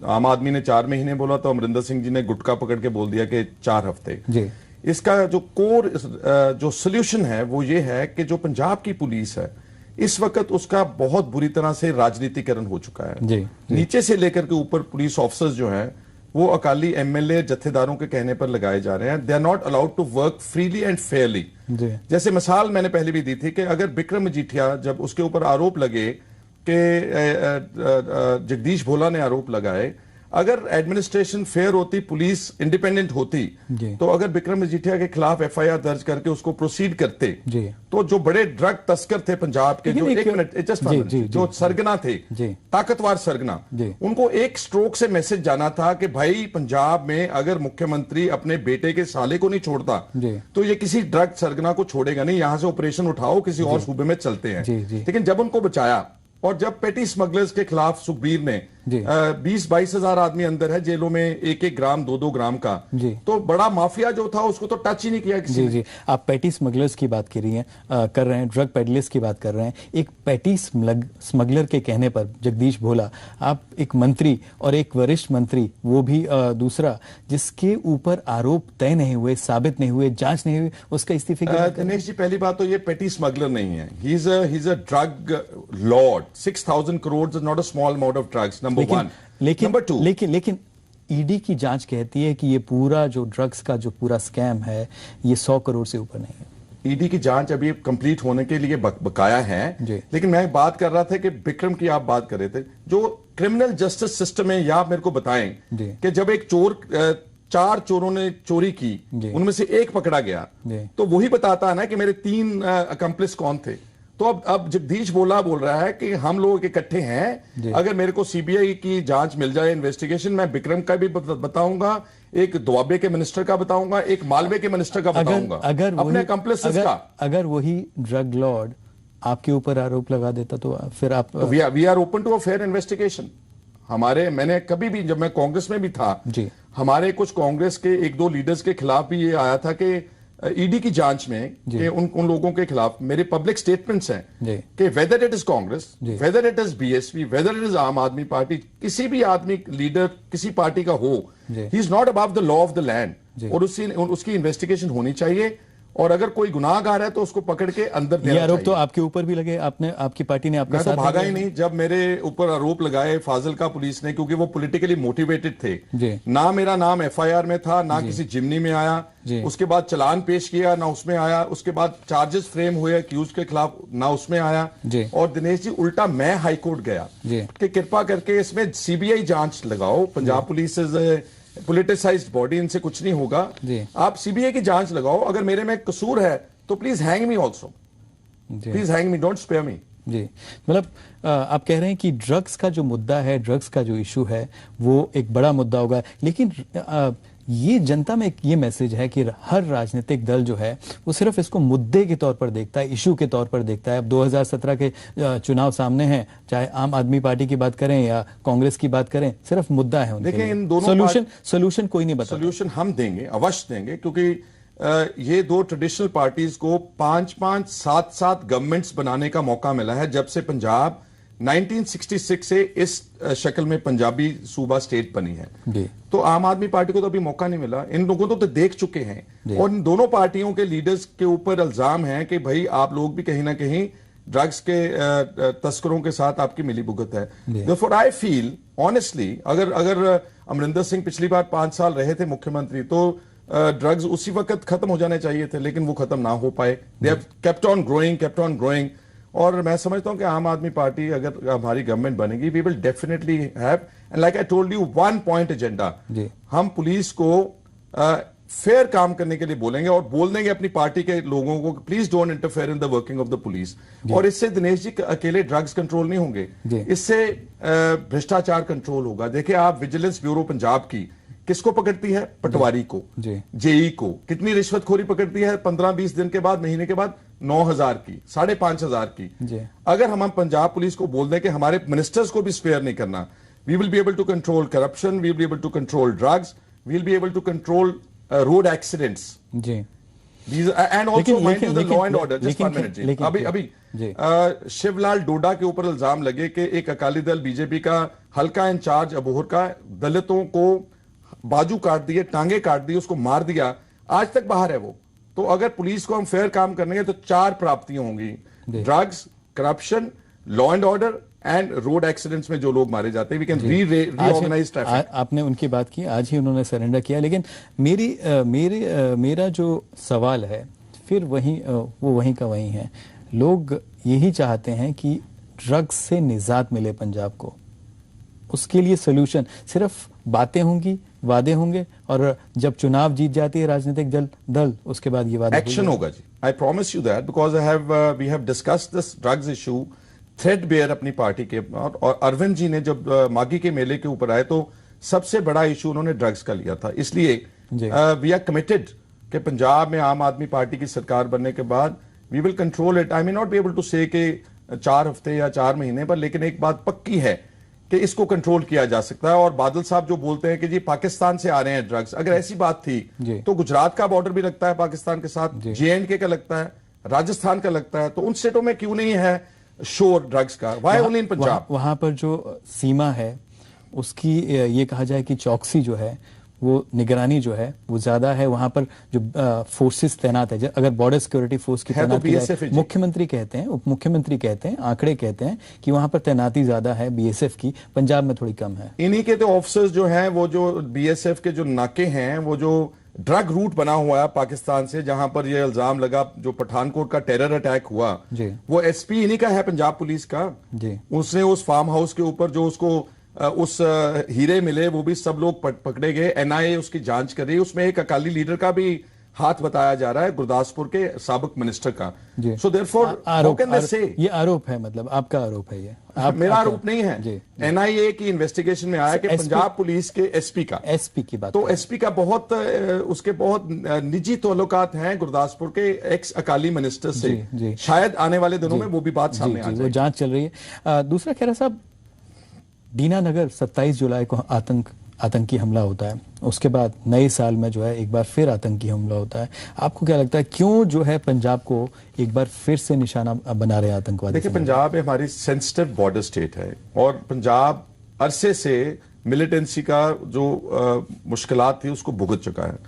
आम आदमी ने 4 महीने बोला तो अमरिंदर सिंह जी ने गुटका पकड़ के बोल दिया कि 4 हफ्ते जी। इसका जो कोर जो सोल्यूशन है वो ये है कि जो पंजाब की पुलिस है इस वक्त उसका बहुत बुरी तरह से राजनीतिकरण हो चुका है जी। नीचे से लेकर के ऊपर पुलिस ऑफिसर्स जो हैं वो अकाली एमएलए जत्थेदारों के कहने पर लगाए जा रहे हैं। They are not allowed to work freely and fairly. जैसे मिसाल मैंने पहले भी दी थी कि अगर बिक्रम मजीठिया, जब उसके ऊपर आरोप लगे कि जगदीश भोला ने आरोप लगाए, अगर एडमिनिस्ट्रेशन फेयर होती, पुलिस इंडिपेंडेंट होती, तो अगर विक्रम मजीठिया के खिलाफ एफआईआर दर्ज करके उसको प्रोसीड करते, तो जो बड़े ड्रग तस्कर थे पंजाब के, जो एक मिनट जस्ट जो सरगना थे, ताकतवर सरगना, उनको एक स्ट्रोक से मैसेज जाना था कि भाई पंजाब में अगर मुख्यमंत्री अपने बेटे के साले को नहीं छोड़ता तो ये किसी ड्रग सरगना को छोड़ेगा नहीं, यहां से ऑपरेशन उठाओ, किसी और सूबे में चलते हैं। लेकिन जब उनको बचाया, और जब पेटी स्मगलर्स के खिलाफ सुखबीर ने 20-22 हजार आदमी अंदर है जेलों में, 1-1 ग्राम 2-2 ग्राम का, तो बड़ा माफिया जो था उसको तो टच ही नहीं किया किसी ने। आप पेटी स्मगलर्स की बात कर रहे हैं, ड्रग पेडलर्स की बात कर रहे हैं। एक पेटी स्मगलर के कहने पर जगदीश भोला, आप एक मंत्री और एक वरिष्ठ मंत्री, वो भी दूसरा जिसके ऊपर आरोप तय नहीं हुए, साबित नहीं हुए, जांच नहीं हुई, उसका इस्तीफे की बात। दिनेश जी, पहली बात तो ये पेटी स्मगलर नहीं है, ही is a drug Lord. 6,000 crore is not a small amount of drugs, number one. Number two, लेकिन ईडी की जांच कहती है कि ये पूरा जो ड्रग्स का जो पूरा स्कैम है ये 100 करोड़ से ऊपर नहीं है। ईडी की जांच अभी कंप्लीट होने के लिए बकाया है, लेकिन मैं बात कर रहा था कि विक्रम की आप बात कर रहे थे, जो क्रिमिनल जस्टिस सिस्टम है, या आप मेरे को बताएं कि जब एक चोर 4 चोरों ने चोरी की, उनमें से एक पकड़ा गया, तो वही बताता है ना कि मेरे 3 अकम्प्लिस कौन थे। तो अब जगदीश भोला बोल रहा है कि हम लोग इकट्ठे हैं, अगर मेरे को सीबीआई की जांच मिल जाए, इन्वेस्टिगेशन, मैं विक्रम का भी बताऊंगा, एक दुआबे के मिनिस्टर का बताऊंगा, एक मालवे के मिनिस्टर का बताऊंगा, अपने अकम्प्लिसेस का। अगर वही ड्रग लॉर्ड आपके ऊपर आरोप लगा देता तो फिर आप we are open to a fair investigation. मैंने कभी भी, जब मैं कांग्रेस में भी था, हमारे कुछ कांग्रेस के 1-2 लीडर्स के खिलाफ भी ये आया था कि ईडी की जांच में कि उन लोगों के खिलाफ मेरे पब्लिक स्टेटमेंट्स हैं कि whether it is Congress, whether it is BSP, whether it is आम आदमी पार्टी, किसी भी आदमी लीडर किसी पार्टी का हो, he is not above the law of the land, और उसकी इन्वेस्टिगेशन होनी चाहिए, और अगर कोई गुनाहगार है तो उसको पकड़ के अंदर देना चाहिए। आरोप तो आपके ऊपर भी लगे, आपकी पार्टी ने आपका साथ तो भागा ही नहीं जब मेरे ऊपर आरोप लगाए फाजिलका पुलिस ने, क्योंकि वो पॉलिटिकली मोटिवेटेड थे। ना मेरा नाम एफआईआर में था, ना किसी जिमनी में आया, उसके बाद चलान पेश किया, ना उसमें आया, उसके बाद चार्जेस फ्रेम हुए अक्यूज के खिलाफ, ना उसमें आया। और दिनेश जी, उल्टा मैं हाईकोर्ट गया कि कृपा करके इसमें सीबीआई जांच लगाओ, पंजाब पुलिस पॉलिटिसाइज्ड बॉडी, इनसे कुछ नहीं होगा, आप सीबीआई की जांच लगाओ, अगर मेरे में कसूर है तो please hang me also, please hang me, don't spare me. जी, मतलब आप कह रहे हैं कि ड्रग्स का जो मुद्दा है, ड्रग्स का जो इशू है, वो एक बड़ा मुद्दा होगा, लेकिन ये जनता में ये मैसेज है कि हर राजनीतिक दल जो है वो सिर्फ इसको मुद्दे के तौर पर देखता है, इशू के तौर पर देखता है। अब 2017 के चुनाव सामने हैं, चाहे आम आदमी पार्टी की बात करें या कांग्रेस की बात करें, सिर्फ मुद्दा है उनके। देखिए, इन दोनों सोल्यूशन कोई नहीं बता। सोल्यूशन हम देंगे, अवश्य देंगे, क्योंकि ये 2 ट्रेडिशनल पार्टीज को 5-5, 7-7 गवर्नमेंट्स बनाने का मौका मिला है जब से पंजाब 1966 से इस शक्ल में पंजाबी सूबा स्टेट बनी है। तो आम आदमी पार्टी को तो अभी मौका नहीं मिला, इन लोगों तो देख चुके हैं, और इन दोनों पार्टियों के लीडर्स के ऊपर इल्जाम है कि भाई आप लोग भी कहीं ना कहीं ड्रग्स के तस्करों के साथ आपकी मिलीभुगत है। Therefore I feel honestly, अगर अमरिंदर सिंह पिछली बार 5 साल रहे थे मुख्यमंत्री, तो ड्रग्स उसी वक्त खत्म हो जाने चाहिए थे, लेकिन वो खत्म ना हो पाए। They have kept on growing, और मैं समझता हूं कि आम आदमी पार्टी अगर हमारी गवर्नमेंट बनेगी, we will definitely have, and like I told you, 1 point agenda. हम पुलिस को फेयर काम करने के लिए बोलेंगे, और बोल देंगे अपनी पार्टी के लोगों को, please don't interfere in the working of the police. और इससे दिनेश जी अकेले ड्रग्स कंट्रोल नहीं होंगे, इससे भ्रष्टाचार कंट्रोल होगा। देखिए, आप विजिलेंस ब्यूरो पंजाब की किसको पकड़ती है? पटवारी को, जेई को। कितनी रिश्वतखोरी पकड़ती है 15-20 दिन के बाद, महीने के बाद? 9,000 की, 5,500 की। अगर हम पंजाब पुलिस को बोल दें कि हमारे मिनिस्टर्स को भी स्पेयर नहीं करना, we will be able to control corruption, we will be able to control drugs, we will be able to control road accidents, and also mind you the law and order. Just 1 minute जी, अभी शिवलाल डोडा के ऊपर इल्जाम लगे कि एक Akali Dal BJP का हल्का इंचार्ज अबोहर का दलितों को बाजू काट दिए, टांगे काट दी, उसको मार दिया, आज तक बाहर है वो। तो अगर पुलिस को हम फेयर काम करने तो 4 प्राप्तियां होंगी, drugs, corruption, law and order and road accidents में जो लोग मारे जाते हैं, वी कैन रीऑर्गेनाइज ट्रैफिक। आपने उनकी बात की, आज ही उन्होंने सरेंडर किया, लेकिन मेरा जो सवाल है फिर वो वहीं का वहीं है। लोग यही चाहते हैं कि ड्रग्स से निजात मिले पंजाब को, उसके लिए सोल्यूशन सिर्फ बातें होंगी, वादे होंगे, और जब चुनाव जीत जाती है राजनीतिक दल उसके बाद ये वादे एक्शन होगा जी। I promise you that, because we have discussed this drugs issue threadbare अपनी पार्टी के, और अरविंद जी ने जब मागी के मेले के ऊपर आए तो सबसे बड़ा इशू उन्होंने ड्रग्स का लिया था। इसलिए वी आर कमिटेड कि पंजाब में आम आदमी पार्टी की सरकार बनने के बाद we will control it. I may not be able to say कि 4 हफ्ते या 4 महीने पर, लेकिन एक बात पक्की है कि इसको कंट्रोल किया जा सकता है। और बादल साहब जो बोलते हैं कि जी पाकिस्तान से आ रहे हैं ड्रग्स, अगर ऐसी बात थी तो गुजरात का बॉर्डर भी लगता है पाकिस्तान के साथ, JNK का लगता है, राजस्थान का लगता है, तो उन स्टेटों में क्यों नहीं है शोर ड्रग्स का? Why only in Punjab? वहां पर जो सीमा है उसकी ये कहा जाए कि चौकसी जो है, वो निगरानी जो है वो ज्यादा है। वहां पर जो फोर्सेस तैनात है, अगर बॉर्डर सिक्योरिटी फोर्स की तैनाती है, मुख्यमंत्री कहते हैं, उप मुख्यमंत्री कहते हैं, आंकड़े कहते हैं कि वहां पर तैनाती ज्यादा है BSF की, पंजाब में थोड़ी कम है। इन्हीं के तो ऑफिसर्स जो हैं, वो जो BSF के जो नाके हैं, वो जो ड्रग रूट बना हुआ है पाकिस्तान से, जहां पर ये इल्जाम लगा जो पठानकोट का टेरर अटैक हुआ, वो SP इन्हीं का है, पंजाब पुलिस का। उसने उस फार्म हाउस के ऊपर जो उसको उस हीरे मिले, वो भी सब लोग पकड़े गए। NIA उसकी जांच कर रही है। उसमें एक अकाली लीडर का भी हाथ बताया जा रहा है, गुरदासपुर के साबिक मिनिस्टर का। So therefore how can they से? ये आरोप है, मतलब आपका आरोप है ये? मेरा आरोप नहीं है, NIA की इन्वेस्टिगेशन में आया कि पंजाब पुलिस के SP की बात, तो SP का बहुत उसके बहुत निजी ताल्लुकात हैं गुरदासपुर के एक्स अकाली मिनिस्टर से। शायद आने वाले दिनों में वो भी बात सामने आ जाए। वो जांच चल रही है। दूसरा खेरा साहब, दीनानगर 27 जुलाई को आतंकी हमला होता है, उसके बाद नए साल में जो है एक बार फिर आतंकी हमला होता है। आपको क्या लगता है क्यों जो है पंजाब को एक बार फिर से निशाना बना रहे आतंकवादी? देखिए, पंजाब हमारी सेंसिटिव बॉर्डर स्टेट है, और पंजाब अरसे से मिलिटेंसी का जो मुश्किलात थी उसको भुगत चुका है।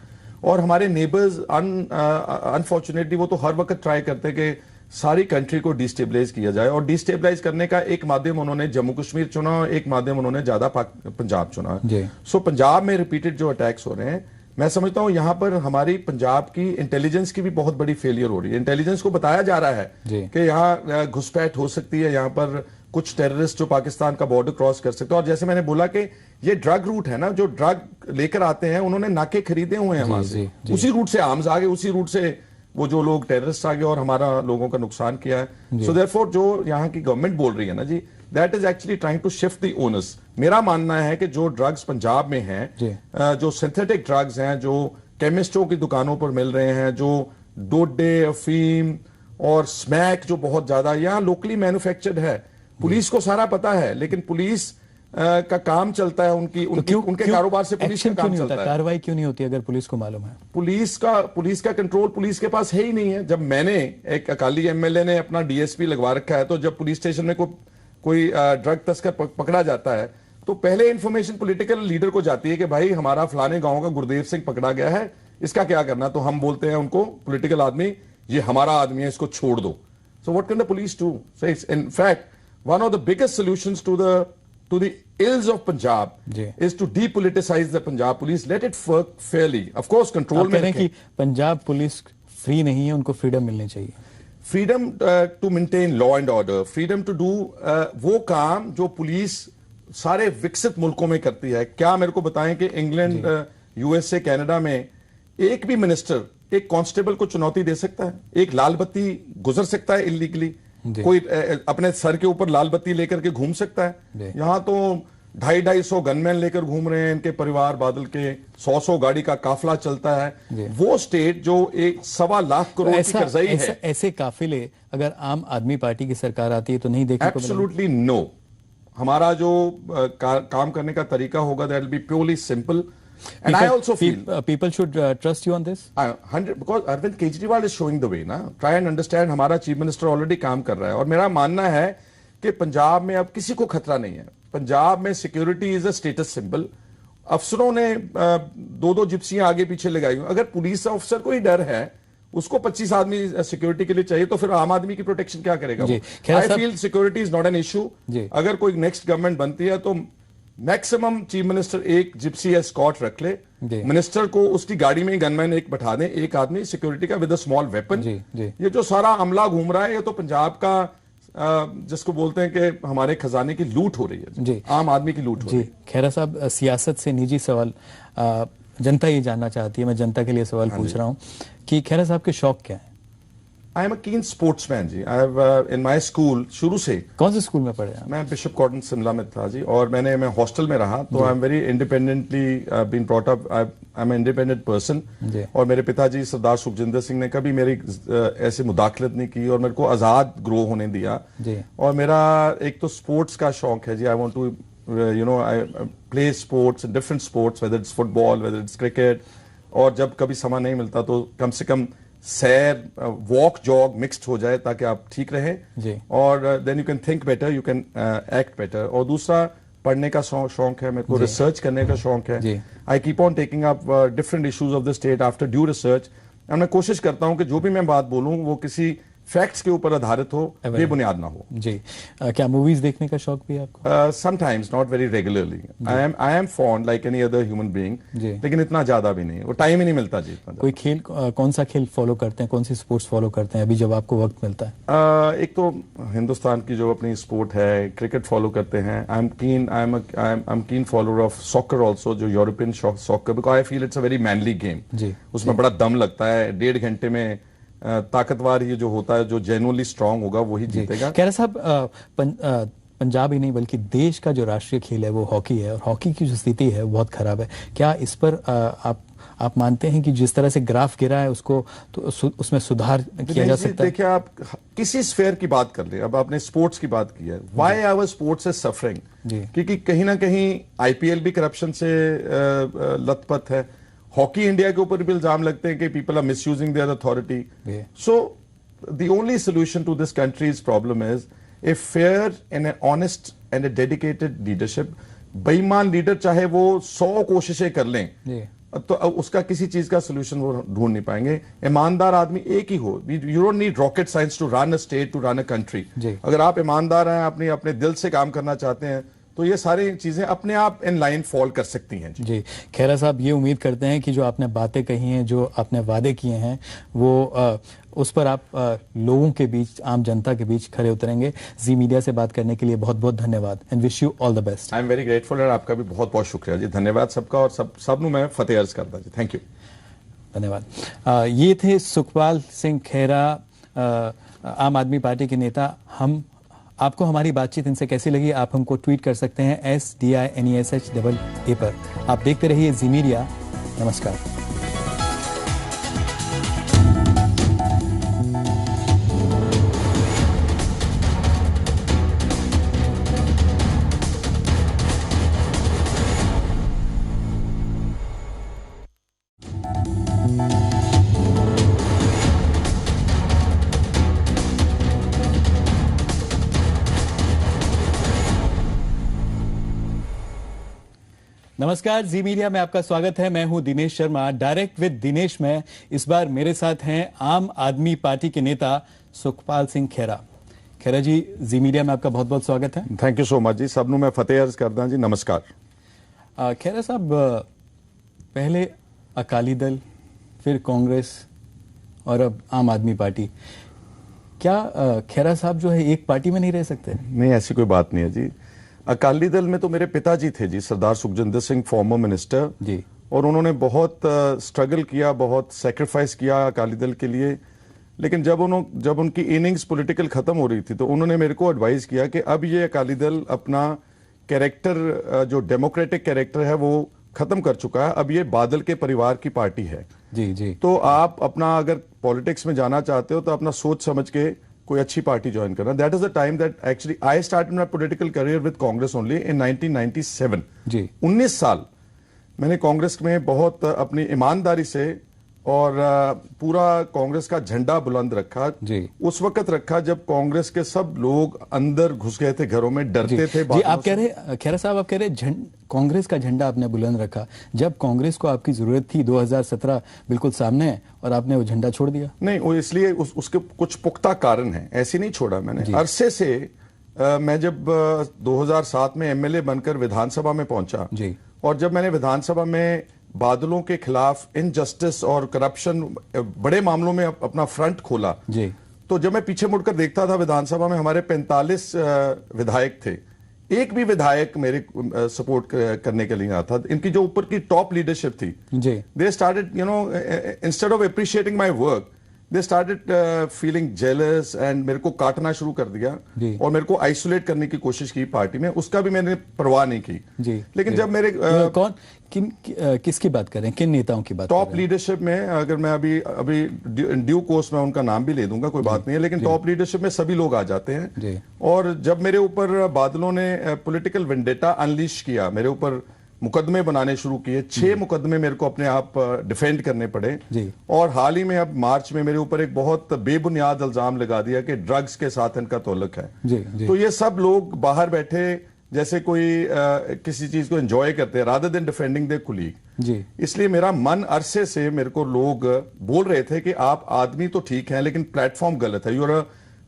और हमारे नेबर्स अनफॉर्चुनेटली वो तो हर वक्त ट्राई करते हैं कि सारी कंट्री को डिस्टेबलाइज किया जाए, और डिस्टेबलाइज करने का एक माध्यम उन्होंने जम्मू कश्मीर चुना, एक माध्यम उन्होंने ज्यादा पंजाब चुना। सो पंजाब में रिपीटेड जो अटैक्स हो रहे हैं, मैं समझता हूं यहां पर हमारी पंजाब की इंटेलिजेंस की भी बहुत बड़ी फेलियर हो रही है। इंटेलिजेंस को बताया जा रहा है कि यहाँ घुसपैठ हो सकती है, यहाँ पर कुछ टेररिस्ट जो पाकिस्तान का बॉर्डर क्रॉस कर सकते हैं। और जैसे मैंने बोला कि ये ड्रग रूट है ना, जो ड्रग लेकर आते हैं उन्होंने नाके खरीदे हुए हैं वहां से, उसी रूट से आर्म्स आ गए, उसी रूट से वो जो लोग टेररिस्ट आ गए और हमारा लोगों का नुकसान किया है। सो देयरफॉर जो यहाँ की गवर्नमेंट बोल रही है ना जी, that is actually trying to shift the onus. मेरा मानना है कि जो ड्रग्स पंजाब में हैं, जो सिंथेटिक ड्रग्स हैं, जो केमिस्टों की दुकानों पर मिल रहे हैं, जो डोडे, अफीम और स्मैक जो बहुत ज्यादा यहाँ लोकली मैन्युफैक्चर्ड है, पुलिस को सारा पता है, लेकिन पुलिस का काम चलता है उनके कारोबार से पुलिस का काम चलता है। कार्रवाई क्यों नहीं होती अगर पुलिस को मालूम है? पुलिस का कंट्रोल पुलिस के पास है ही नहीं है। जब मैंने एक अकाली MLA ने अपना DSP लगवा रखा है, तो जब पुलिस स्टेशन में कोई ड्रग तस्कर पकड़ा जाता है तो पहले इंफॉर्मेशन पॉलिटिकल लीडर को जाती है कि भाई हमारा फलाने गांव का गुरदेव सिंह पकड़ा गया है, इसका क्या करना? तो हम बोलते हैं उनको, पॉलिटिकल आदमी, ये हमारा आदमी है, इसको छोड़ दो। So what can the police do? So it's in fact one of the biggest solutions to the ills of Punjab is to depoliticize the Punjab police, let it work fairly, of course control में रखें। कि Punjab police free नहीं है, उनको freedom मिलनी चाहिए। Freedom to maintain law and order, freedom to do वो काम जो पुलिस सारे विकसित मुल्कों में करती है। क्या मेरे को बताएं कि इंग्लैंड, USA, कनाडा में एक भी मिनिस्टर एक कांस्टेबल को चुनौती दे सकता है? एक लाल बत्ती गुजर सकता है इलीगली? कोई अपने सर के ऊपर लाल बत्ती लेकर के घूम सकता है? यहां तो 250 गनमैन लेकर घूम रहे हैं इनके परिवार, बादल के 100 गाड़ी का काफिला चलता है। वो स्टेट जो एक 1.25 लाख करोड़ की कर्जई है, ऐसे काफिले अगर आम आदमी पार्टी की सरकार आती है तो नहीं देखने को मिलेगा? Absolutely no. हमारा जो काम करने का तरीका होगा, that will be purely simple. And I also feel people should trust you on this. 100 because Arvind Kejriwal is showing the way ना. Try and understand, हमारा चीफ मिनिस्टर ऑलरेडी काम कर रहा है, और मेरा मानना है कि पंजाब में अब किसी को खतरा नहीं है। पंजाब में security is a status symbol. अफसरों ने 2-2 जिप्सियां आगे पीछे लगाई। अगर पुलिस ऑफिसर को ही डर है, उसको 25 आदमी सिक्योरिटी के लिए चाहिए, तो फिर आम आदमी की प्रोटेक्शन क्या करेगा? I feel security is not an issue. अगर कोई नेक्स्ट गवर्नमेंट बनती है तो मैक्सिमम चीफ मिनिस्टर एक जिप्सी एस्कॉर्ट रख ले, मिनिस्टर को उसकी गाड़ी में गनमैन एक बैठा दे, एक आदमी सिक्योरिटी का विद अ स्मॉल वेपन। ये जो सारा अमला घूम रहा है, ये तो पंजाब का जिसको बोलते हैं कि हमारे खजाने की लूट हो रही है जी, आम आदमी की लूट हो रही है। खैरा साहब, सियासत से निजी सवाल जनता ये जानना चाहती है, मैं जनता के लिए सवाल पूछ रहा हूँ कि खैरा साहब के शौक क्या है? I am a keen sportsman ji. I have in my school, शुरू से। कौन से स्कूल में पढ़े आप? मैं बिशप कॉटन शिमला में था जी, और मैं हॉस्टल में रहा, तो I am very independently been brought up. I am independent person, और मेरे पिताजी सरदार सुखजिंदर सिंह ने कभी मेरी ऐसे मुदाखलत नहीं की और मेरे को आजाद ग्रो होने दिया। और मेरा एक तो स्पोर्ट्स का शौक है जी। I want to I play sports, different sports, whether it's football, whether it's cricket, और जब कभी समय नहीं मिलता तो कम से कम सैर, वॉक, जॉग मिक्स्ड हो जाए ताकि आप ठीक रहें, और then you can think better, you can act better. और दूसरा पढ़ने का शौक है मेरे को, रिसर्च करने का शौक है। I keep on taking up different issues of the state after due research, और मैं कोशिश करता हूं कि जो भी मैं बात बोलूं वो किसी फैक्ट्स के ऊपर आधारित हो, बेबुनियाद ना हो जी। क्या मूवीज देखने का शौक भी है आपको? Sometimes, not very regularly. I am fond like any other human being, लेकिन इतना ज्यादा भी नहीं, वो टाइम ही नहीं मिलता जी। कोई खेल, कौन सा खेल फॉलो करते हैं, कौन सी स्पोर्ट्स फॉलो करते हैं अभी जब आपको वक्त मिलता है? एक तो हिंदुस्तान की जो अपनी स्पोर्ट है, क्रिकेट फॉलो करते हैं। I am keen follower of soccer also, जो European soccer, because I feel it's a very manly game जी। उसमें बड़ा दम लगता है, 1.5 घंटे में ताकतवर ये जो होता है, जो जेन्युइनली स्ट्रांग होगा वही जीतेगा। खैरा साहब, पंजाब ही नहीं बल्कि देश का जो राष्ट्रीय खेल है वो हॉकी है, और हॉकी की जो स्थिति है वो बहुत खराब है। क्या इस पर आप मानते हैं कि जिस तरह से ग्राफ गिरा है उसको तो उसमें सुधार किया जा सकता है? देखिए, आप किसी स्फेयर की बात कर ले, अब आपने स्पोर्ट्स की बात की है, why our sports is suffering, क्योंकि कहीं ना कहीं आईपीएल भी करप्शन से लथपथ है। हॉकी इंडिया के ऊपर भी इल्जाम लगते हैं कि people are misusing their authority. So the only solution to this country's problem is a fair and a honest and a dedicated leadership. बेईमान लीडर चाहे वो 100 कोशिशें कर लें तो उसका किसी चीज का सोल्यूशन वो ढूंढ नहीं पाएंगे। ईमानदार आदमी एक ही हो। You don't need rocket science to run a state, to run a country. अगर आप ईमानदार हैं, अपने दिल से काम करना चाहते हैं, तो ये सारी चीजें अपने आप इन लाइन फॉल कर सकती हैं जी। खैरा साहब, ये उम्मीद करते हैं कि जो आपने बातें कही हैं, जो आपने वादे किए हैं, वो उस पर आप लोगों के बीच, आम जनता के बीच खड़े उतरेंगे। जी मीडिया से बात करने के लिए बहुत बहुत धन्यवाद, and wish you all the best. I am very grateful, और आपका भी बहुत बहुत शुक्रिया जी। धन्यवाद सबका, और सबनों मैं फतेह अर्ज करता जी। थैंक यू, धन्यवाद। ये थे सुखपाल सिंह खैरा, आम आदमी पार्टी के नेता। आपको हमारी बातचीत इनसे कैसी लगी, आप हमको ट्वीट कर सकते हैं SDINESHAA पर। आप देखते रहिए जी मीडिया। नमस्कार। नमस्कार, जी मीडिया में आपका स्वागत है। मैं हूं दिनेश शर्मा, डायरेक्ट विद दिनेश में। इस बार मेरे साथ हैं आम आदमी पार्टी के नेता सुखपाल सिंह खैरा। खैरा जी, जी मीडिया में आपका बहुत बहुत स्वागत है। थैंक यू सो मच जी। सबनों मैं फतेह अर्ज करदा जी। नमस्कार। खैरा साहब, पहले अकाली दल, फिर कांग्रेस, और अब आम आदमी पार्टी। क्या खैरा साहब जो है एक पार्टी में नहीं रह सकते? नहीं, ऐसी कोई बात नहीं है जी। अकाली दल में तो मेरे पिताजी थे जी, सरदार सुखजिंदर सिंह, फॉर्मर मिनिस्टर जी, और उन्होंने बहुत स्ट्रगल किया, बहुत सेक्रीफाइस किया अकाली दल के लिए। लेकिन जब उनकी इनिंग्स पॉलिटिकल खत्म हो रही थी तो उन्होंने मेरे को एडवाइस किया कि अब ये अकाली दल अपना कैरेक्टर, जो डेमोक्रेटिक कैरेक्टर है, वो खत्म कर चुका है। अब ये बादल के परिवार की पार्टी है जी जी। तो आप अपना अगर पॉलिटिक्स में जाना चाहते हो तो अपना सोच समझ के कोई अच्छी पार्टी ज्वाइन करना। That is the time that actually I started my political career with Congress only in 1997 जी। 19 साल मैंने कांग्रेस में बहुत अपनी ईमानदारी से और पूरा कांग्रेस का झंडा बुलंद रखा जी। उस वक्त रखा जब कांग्रेस के सब लोग अंदर घुस गए थे, घरों में डरते थे। जी, आप कह रहे, खैरा साहब आप कह रहे कांग्रेस का झंडा आपने बुलंद रखा जब कांग्रेस को आपकी जरूरत थी। 2017 बिल्कुल सामने है और आपने वो झंडा छोड़ दिया। नहीं, वो इसलिए उसके कुछ पुख्ता कारण है, ऐसे नहीं छोड़ा मैंने। अरसे से मैं जब 2007 में एमएलए बनकर विधानसभा में पहुंचा जी, और जब मैंने विधानसभा में बादलों के खिलाफ इनजस्टिस और करप्शन बड़े मामलों में अपना फ्रंट खोला जी, तो जब मैं पीछे मुड़कर देखता था विधानसभा में हमारे 45 विधायक थे, एक भी विधायक मेरे सपोर्ट करने के लिए आता। इनकी जो ऊपर की टॉप लीडरशिप थी, they started instead of appreciating my work, they started feeling jealous and मेरे को काटना शुरू कर दिया और मेरे को आइसोलेट करने की कोशिश की पार्टी में। उसका भी मैंने परवाह नहीं की। लेकिन जब मेरे किसकी बात करें, किन नेताओं की बात? टॉप लीडरशिप में, अगर मैं अभी ड्यू कोर्स में उनका नाम भी ले दूंगा, कोई बात नहीं है, लेकिन टॉप लीडरशिप में सभी लोग आ जाते हैं। और जब मेरे ऊपर बादलों ने पॉलिटिकल वेंडेटा अनलीश किया, मेरे ऊपर मुकदमे बनाने शुरू किए, 6 मुकदमे मेरे को अपने आप डिफेंड करने पड़े। और हाल ही में अब मार्च में मेरे ऊपर एक बहुत बेबुनियाद इल्जाम लगा दिया कि ड्रग्स के साथ इनका ताल्लुक है। तो ये सब लोग बाहर बैठे जैसे कोई किसी चीज को एंजॉय करते हैं, rather than defending their colleague. इसलिए मेरा मन अरसे से मेरे को लोग बोल रहे थे कि आप आदमी तो ठीक हैं लेकिन प्लेटफॉर्म गलत है, you are a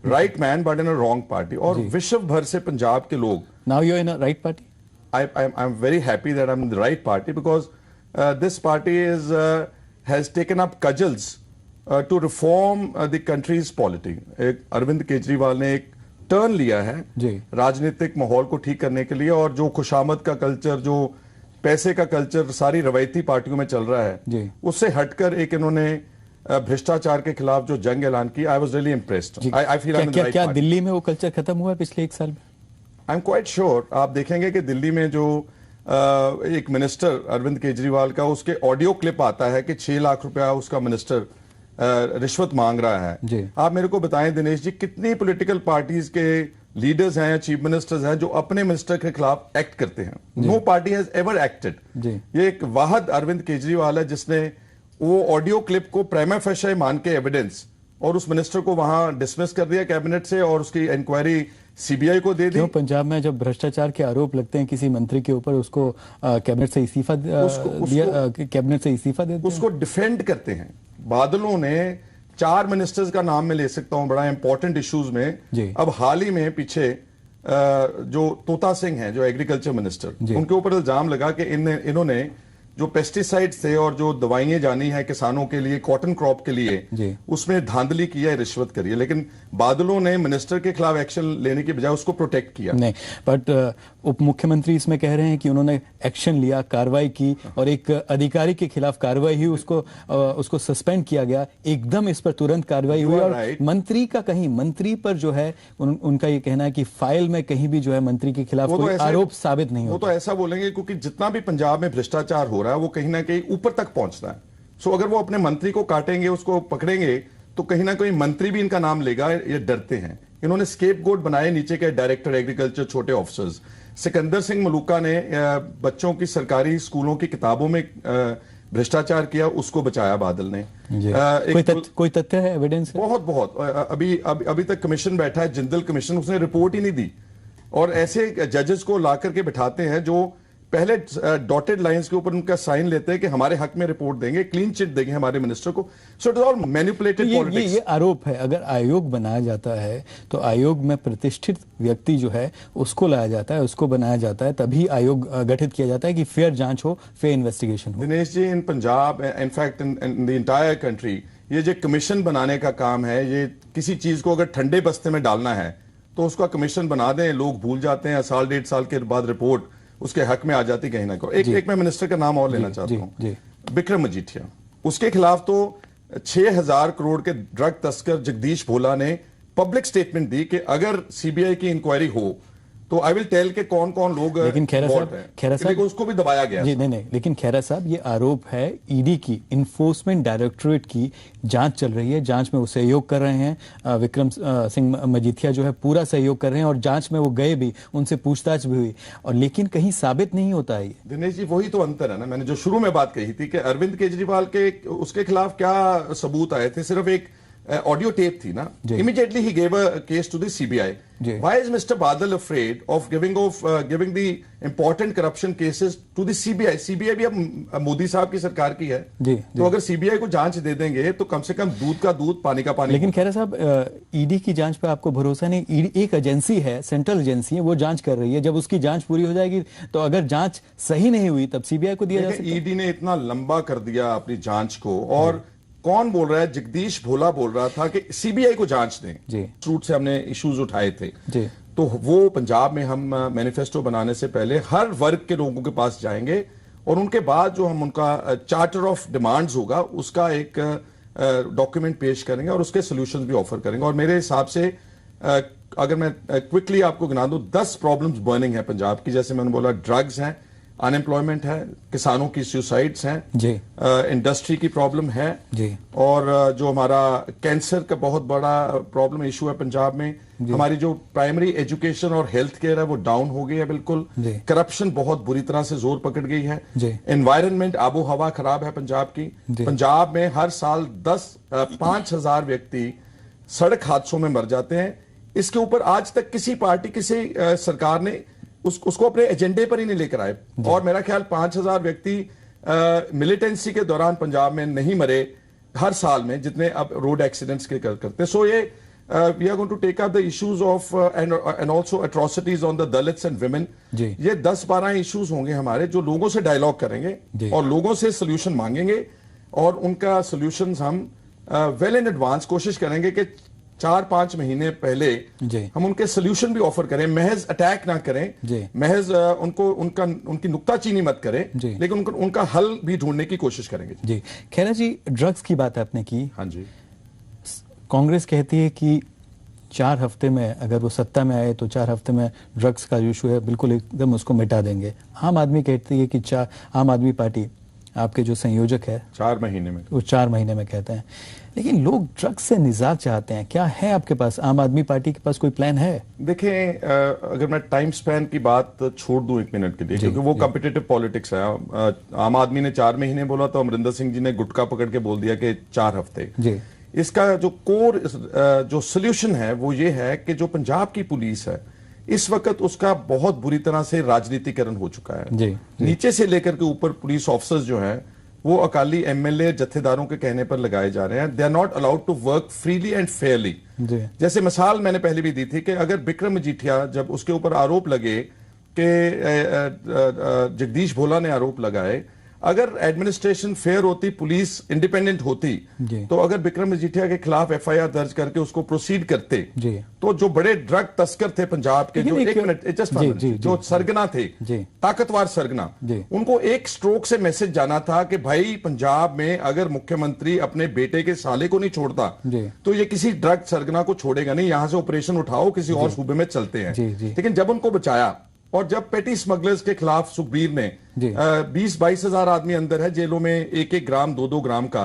right man but in a wrong party. और विश्व भर से पंजाब के लोग, now you are in a right party. I'm very happy that I'm in the right party because this party has taken up cudgels to reform the country's polity। Arvind Kejriwal ने एक turn लिया है राजनीतिक माहौल को ठीक करने के लिए, और जो खुशामद का कल्चर, जो पैसे का कल्चर सारी रवायती पार्टियों में चल रहा है, उससे हटकर एक इन्होंने भ्रष्टाचार के खिलाफ जो जंग ऐलान की, आई was really impressed. I feel क्या दिल्ली में वो कल्चर खत्म हुआ पिछले 1 साल में? I am quite sure. आप देखेंगे कि दिल्ली में जो एक मिनिस्टर अरविंद केजरीवाल का, उसके ऑडियो क्लिप आता है कि 6 लाख रुपया उसका मिनिस्टर रिश्वत मांग रहा है। आप मेरे को बताएं दिनेश जी, कितनी पॉलिटिकल पार्टीज के लीडर्स हैं या चीफ मिनिस्टर्स हैं जो अपने मिनिस्टर के खिलाफ एक्ट करते हैं? No party has ever acted. ये एक वाहद अरविंद केजरीवाल है जिसने वो ऑडियो क्लिप को प्राइमा फेशी मान के एविडेंस और उस मिनिस्टर को वहां डिसमिस कर दिया कैबिनेट से, और उसकी इंक्वायरी सीबीआई को दे दी। क्यों पंजाब में जब भ्रष्टाचार के आरोप लगते हैं किसी मंत्री के ऊपर, उसको कैबिनेट से इस्तीफा कैबिनेट से इस्तीफा देते हैं, उसको डिफेंड करते हैं। बादलों ने 4 मिनिस्टर्स का नाम मैं ले सकता हूं बड़ा इंपॉर्टेंट इश्यूज में। अब हाल ही में पीछे जो तोता सिंह हैं, जो एग्रीकल्चर मिनिस्टर, उनके ऊपर इल्जाम लगा कि इन्होंने जो पेस्टिसाइड्स थे और जो दवाइयां जानी है किसानों के लिए, कॉटन क्रॉप के लिए, उसमें धांधली की है, रिश्वत करी है। लेकिन बादलों ने मिनिस्टर के खिलाफ एक्शन लेने की बजाय उसको प्रोटेक्ट किया। नहीं, बट उप मुख्यमंत्री इसमें कह रहे हैं कि उन्होंने एक्शन लिया, कार्रवाई की, और एक अधिकारी के खिलाफ कार्रवाई हुई, उसको सस्पेंड किया गया। एकदम इस पर तुरंत कार्रवाई हुई। और मंत्री का कहीं, मंत्री पर जो है उनका ये कहना है कि फाइल में कहीं भी जो है मंत्री के खिलाफ कोई आरोप साबित नहीं होता। वो तो ऐसा बोलेंगे क्योंकि जितना भी पंजाब में भ्रष्टाचार हो रहा है वो कहीं ना कहीं ऊपर तक पहुंचता है। सो अगर वो अपने मंत्री को काटेंगे, उसको पकड़ेंगे, तो कहीं ना कहीं मंत्री भी इनका नाम लेगा। ये डरते हैं। इन्होंने स्केपगोट बनाए नीचे के डायरेक्टर एग्रीकल्चर, छोटे ऑफिसर्स। सिकंदर सिंह मलूका ने बच्चों की सरकारी स्कूलों की किताबों में भ्रष्टाचार किया, उसको बचाया बादल ने। कोई तथ्य है, एविडेंस है? बहुत अभी तक कमीशन बैठा है, जिंदल कमीशन, उसने रिपोर्ट ही नहीं दी। और ऐसे जजेस को ला करके बिठाते हैं जो पहले डॉटेड लाइंस के ऊपर उनका साइन लेते हैं कि हमारे हक में रिपोर्ट देंगे, क्लीन चिट देंगे हमारे मिनिस्टर को। So it is all manipulated politics. ये आरोप है। अगर आयोग बनाया जाता है तो आयोग में प्रतिष्ठित व्यक्ति जो है उसको लाया जाता है, उसको बनाया जाता है, तभी आयोग गठित किया जाता है कि फेयर जांच हो, फेयर इन्वेस्टिगेशन हो। Dinesh ji, in Punjab, in fact in the entire country, ये जो कमीशन बनाने का काम है, ये किसी चीज को अगर ठंडे बस्ते में डालना है तो उसका कमीशन बना दें, लोग भूल जाते हैं, साल 1.5 साल के बाद रिपोर्ट उसके हक में आ जाती कहीं ना कहीं। एक मैं मिनिस्टर का नाम और लेना चाहता हूं, विक्रम मजीठिया। उसके खिलाफ तो 6,000 करोड़ के ड्रग तस्कर जगदीश भोला ने पब्लिक स्टेटमेंट दी कि अगर सीबीआई की इंक्वायरी हो तो आई विल टेल के कौन कौन लोग। लेकिन खैरा साहब उसको भी दबाया गया। जी नहीं, लेकिन खैरा साहब, ये आरोप है ईडी की, इन्फोर्समेंट डायरेक्टोरेट की जांच चल रही है, जांच में वो सहयोग कर रहे हैं। विक्रम सिंह मजीठिया जो है पूरा सहयोग कर रहे हैं, और जांच में वो गए भी, उनसे पूछताछ भी हुई, और लेकिन कहीं साबित नहीं होता है। दिनेश जी, वही तो अंतर है ना। मैंने जो शुरू में बात कही थी कि अरविंद केजरीवाल के उसके खिलाफ क्या सबूत आए थे, सिर्फ एक ऑडियो टेप थी ना। इमीडिएटली ही gave a case to the CBI. Why is mister Badal afraid of giving the important corruption cases to the CBI? CBI भी अब मोदी साहब की सरकार की है। तो अगर सीबीआई को जांच दे देंगे तो कम से कम दूध का दूध, पानी का पानी। लेकिन खैरा साहब, ईडी की जांच पे आपको भरोसा नहीं? ईडी एक एजेंसी है, सेंट्रल एजेंसी है, वो जांच कर रही है। जब उसकी जांच पूरी हो जाएगी तो अगर जांच सही नहीं हुई तब सीबीआई को दिया जा सकता है। ईडी ने इतना लंबा कर दिया अपनी जांच को, और कौन बोल रहा है? जगदीश भोला बोल रहा था कि सीबीआई को जांच दें। जी। रूट से हमने इश्यूज उठाए थे जी। तो वो पंजाब में हम मैनिफेस्टो बनाने से पहले हर वर्ग के लोगों के पास जाएंगे और उनके बाद जो हम उनका चार्टर ऑफ डिमांड्स होगा उसका एक डॉक्यूमेंट पेश करेंगे और उसके सॉल्यूशंस भी ऑफर करेंगे। और मेरे हिसाब से अगर मैं क्विकली आपको गिना दूं, 10 प्रॉब्लम्स बर्निंग है पंजाब की। जैसे मैंने बोला, ड्रग्स हैं, अनएम्प्लॉयमेंट है, किसानों की सुसाइड्स हैं जी, इंडस्ट्री की प्रॉब्लम है जी, और जो हमारा कैंसर का बहुत बड़ा प्रॉब्लम इशू है पंजाब में। हमारी जो प्राइमरी एजुकेशन और हेल्थ केयर है वो डाउन हो गई है बिल्कुल। करप्शन बहुत बुरी तरह से जोर पकड़ गई है। एनवायरनमेंट, आबो हवा खराब है पंजाब की। पंजाब में हर साल 5,000 व्यक्ति सड़क हादसों में मर जाते हैं। इसके ऊपर आज तक किसी पार्टी, किसी सरकार ने उसको अपने एजेंडे पर ही नहीं लेकर आए। और मेरा ख्याल 5,000 व्यक्ति मिलिटेंसी के दौरान पंजाब में नहीं मरे हर साल में जितने अब रोड एक्सीडेंट्स के करते। सो ये we are going to take up the issues of and also atrocities on the Dalits and women. ये 10-12 इश्यूज होंगे हमारे जो लोगों से डायलॉग करेंगे और लोगों से सोल्यूशन मांगेंगे और उनका सोल्यूशन हम वेल इन एडवांस कोशिश करेंगे कि 4-5 महीने पहले हम उनके सोल्यूशन भी ऑफर करें। महज अटैक ना करें, महज उनकी नुक्ताचीनी मत करें, लेकिन उनका हल भी ढूंढने की कोशिश करेंगे। जी। खैरा जी, ड्रग्स की बात आपने की। हाँ जी। कांग्रेस कहती है कि 4 हफ्ते में अगर वो सत्ता में आए तो 4 हफ्ते में ड्रग्स का इशू है बिल्कुल एकदम उसको मिटा देंगे। आम आदमी कहती है कि आम आदमी पार्टी, आपके जो संयोजक है, 4 महीने में, वो 4 महीने में कहते हैं। लेकिन लोग ड्रग्स से निजात चाहते हैं। क्या है आपके पास, आम आदमी पार्टी के पास कोई प्लान है? देखें, अगर मैं टाइम स्पैन की बात छोड़ दूं 1 मिनट के लिए, क्योंकि वो कॉम्पिटिटिव पॉलिटिक्स है। आम आदमी ने 4 महीने बोला तो अमरिंदर सिंह जी ने गुटका पकड़ के बोल दिया कि 4 हफ्ते। जी। इसका जो कोर जो सोल्यूशन है वो ये है कि जो पंजाब की पुलिस है इस वक्त उसका बहुत बुरी तरह से राजनीतिकरण हो चुका है। जी। नीचे से लेकर के ऊपर पुलिस ऑफिसर्स जो हैं वो अकाली एमएलए जत्थेदारों के कहने पर लगाए जा रहे हैं। They are not allowed to work freely and fairly. जैसे मिसाल मैंने पहले भी दी थी कि अगर बिक्रम मजीठिया, जब उसके ऊपर आरोप लगे कि जगदीश भोला ने आरोप लगाए, अगर एडमिनिस्ट्रेशन फेयर होती, पुलिस इंडिपेंडेंट होती, तो अगर बिक्रम मजीठिया के खिलाफ एफआईआर दर्ज करके उसको प्रोसीड करते, तो जो बड़े ड्रग तस्कर थे पंजाब के, जो 1 मिनट जो सरगना थे, ताकतवर सरगना, उनको एक स्ट्रोक से मैसेज जाना था कि भाई पंजाब में अगर मुख्यमंत्री अपने बेटे के साले को नहीं छोड़ता तो ये किसी ड्रग सरगना को छोड़ेगा नहीं, यहां से ऑपरेशन उठाओ, किसी और सूबे में चलते हैं। लेकिन जब उनको बचाया और जब पेटी स्मगलर्स के खिलाफ सुखबीर ने 20-22 हजार आदमी अंदर है जेलों में, 1-1 ग्राम 2-2 ग्राम का,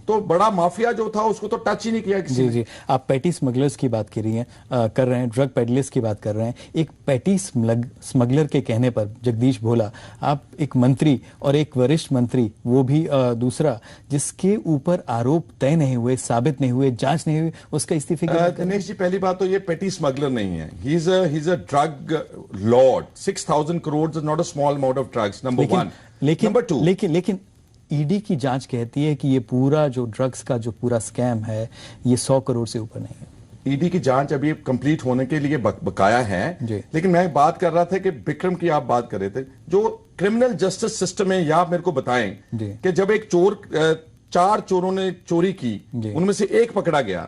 तो बड़ा माफिया जो था उसको तो टच ही नहीं किया किसी ने। जी। आप पेटी स्मगलर्स की बात कर रहे हैं, ड्रग पेडलर्स की बात कर रहे हैं। एक पेटी स्मगलर के कहने पर जगदीश भोला, आप एक मंत्री और एक वरिष्ठ मंत्री, वो भी दूसरा जिसके ऊपर आरोप तय नहीं हुए, साबित नहीं हुए, जांच नहीं हुई, उसका इस्तीफे की दिनेश जी, पहली बात तो ये पेटी स्मगलर नहीं है, ही is a drug Lord. 6,000 crore is not a small amount of drugs, number 1। Number 2, लेकिन ईडी की जांच कहती है कि ये पूरा जो ड्रग्स का जो पूरा स्कैम है ये 100 करोड़ से ऊपर नहीं है। ईडी की जांच अभी कंप्लीट होने के लिए बकाया है। लेकिन मैं बात कर रहा था कि बिक्रम की आप बात कर रहे थे, जो क्रिमिनल जस्टिस सिस्टम है, या आप मेरे को बताएं कि जब एक चोर, 4 चोरों ने चोरी की, उनमें से एक पकड़ा गया,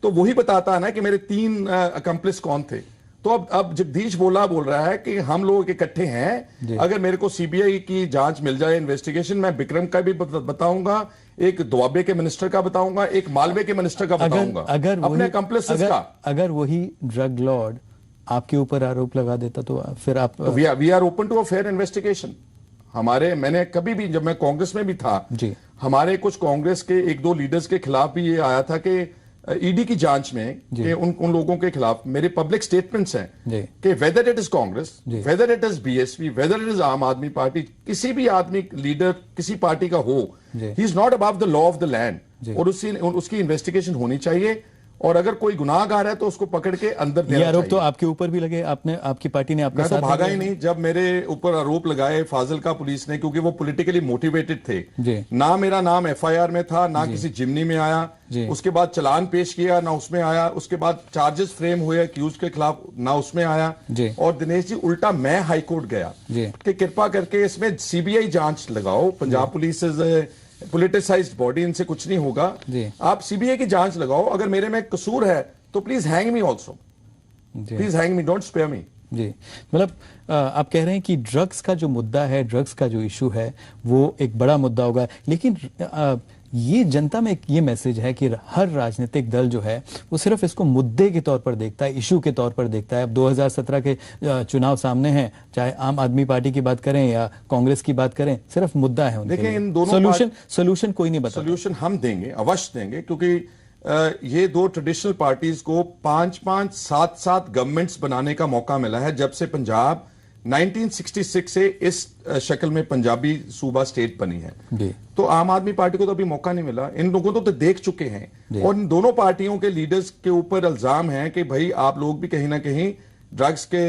तो वही बताता है ना कि मेरे 3 अकम्प्लिस कौन थे। तो अब जगदीश भोला बोल रहा है कि हम लोग इकट्ठे हैं, अगर मेरे को सीबीआई की जांच मिल जाए, इन्वेस्टिगेशन, मैं बिक्रम का भी बताऊंगा, एक दुआबे के मिनिस्टर का बताऊंगा, एक मालवे के मिनिस्टर का बताऊंगा, अपने अकम्प्लिसेस का। अगर वही ड्रग लॉर्ड आपके ऊपर आरोप लगा देता तो फिर आप, we are open to a fair investigation. मैंने कभी भी, जब मैं कांग्रेस में भी था, हमारे कुछ कांग्रेस के 1-2 लीडर्स के खिलाफ भी ये आया था कि ईडी की जांच में कि उन लोगों के खिलाफ मेरे पब्लिक स्टेटमेंट्स हैं कि whether it is Congress, whether it is BSP, whether it is आम आदमी पार्टी, किसी भी आदमी लीडर किसी पार्टी का हो, he is not above the law of the land, और उसकी इन्वेस्टिगेशन होनी चाहिए। और अगर कोई गुनाहगार है तो उसको पकड़ के अंदर देना चाहिए। आरोप तो आपके ऊपर भी लगे, आपकी पार्टी ने आपका साथ, मैं तो भागा ही नहीं जब मेरे ऊपर आरोप लगाए फाजिलका पुलिस ने, क्योंकि वो पॉलिटिकली मोटिवेटेड थे। ना मेरा नाम एफआईआर में था, ना किसी जिमनी में आया, उसके बाद चलान पेश किया, ना उसमें आया, उसके बाद चार्जेस फ्रेम हुए अक्यूज के खिलाफ, ना उसमें आया। और दिनेश जी, उल्टा मैं हाईकोर्ट गया कि कृपा करके इसमें सीबीआई जांच लगाओ। Punjab police is politicised body, इनसे कुछ नहीं होगा। आप सीबीआई की जांच लगाओ, अगर मेरे में कसूर है तो please hang me also, please hang me, don't spare me. जी, मतलब आप कह रहे हैं कि ड्रग्स का जो मुद्दा है, ड्रग्स का जो इशू है, वो एक बड़ा मुद्दा होगा, लेकिन ये जनता में एक ये मैसेज है कि हर राजनीतिक दल जो है वो सिर्फ इसको मुद्दे के तौर पर देखता है, इशू के तौर पर देखता है। अब 2017 के चुनाव सामने हैं, चाहे आम आदमी पार्टी की बात करें या कांग्रेस की बात करें, सिर्फ मुद्दा है उनके लिए। इन दोनों सोल्यूशन कोई नहीं बताता। सोल्यूशन हम देंगे, अवश्य देंगे, क्योंकि ये दो ट्रेडिशनल पार्टीज को 5-5, 7-7 गवर्नमेंट्स बनाने का मौका मिला है जब से पंजाब 1966 से इस शक्ल में पंजाबी सूबा स्टेट बनी है। तो आम आदमी पार्टी को तो अभी मौका नहीं मिला, इन लोगों तो देख चुके हैं, और इन दोनों पार्टियों के लीडर्स के ऊपर इल्जाम है कि भाई आप लोग भी कहीं ना कहीं ड्रग्स के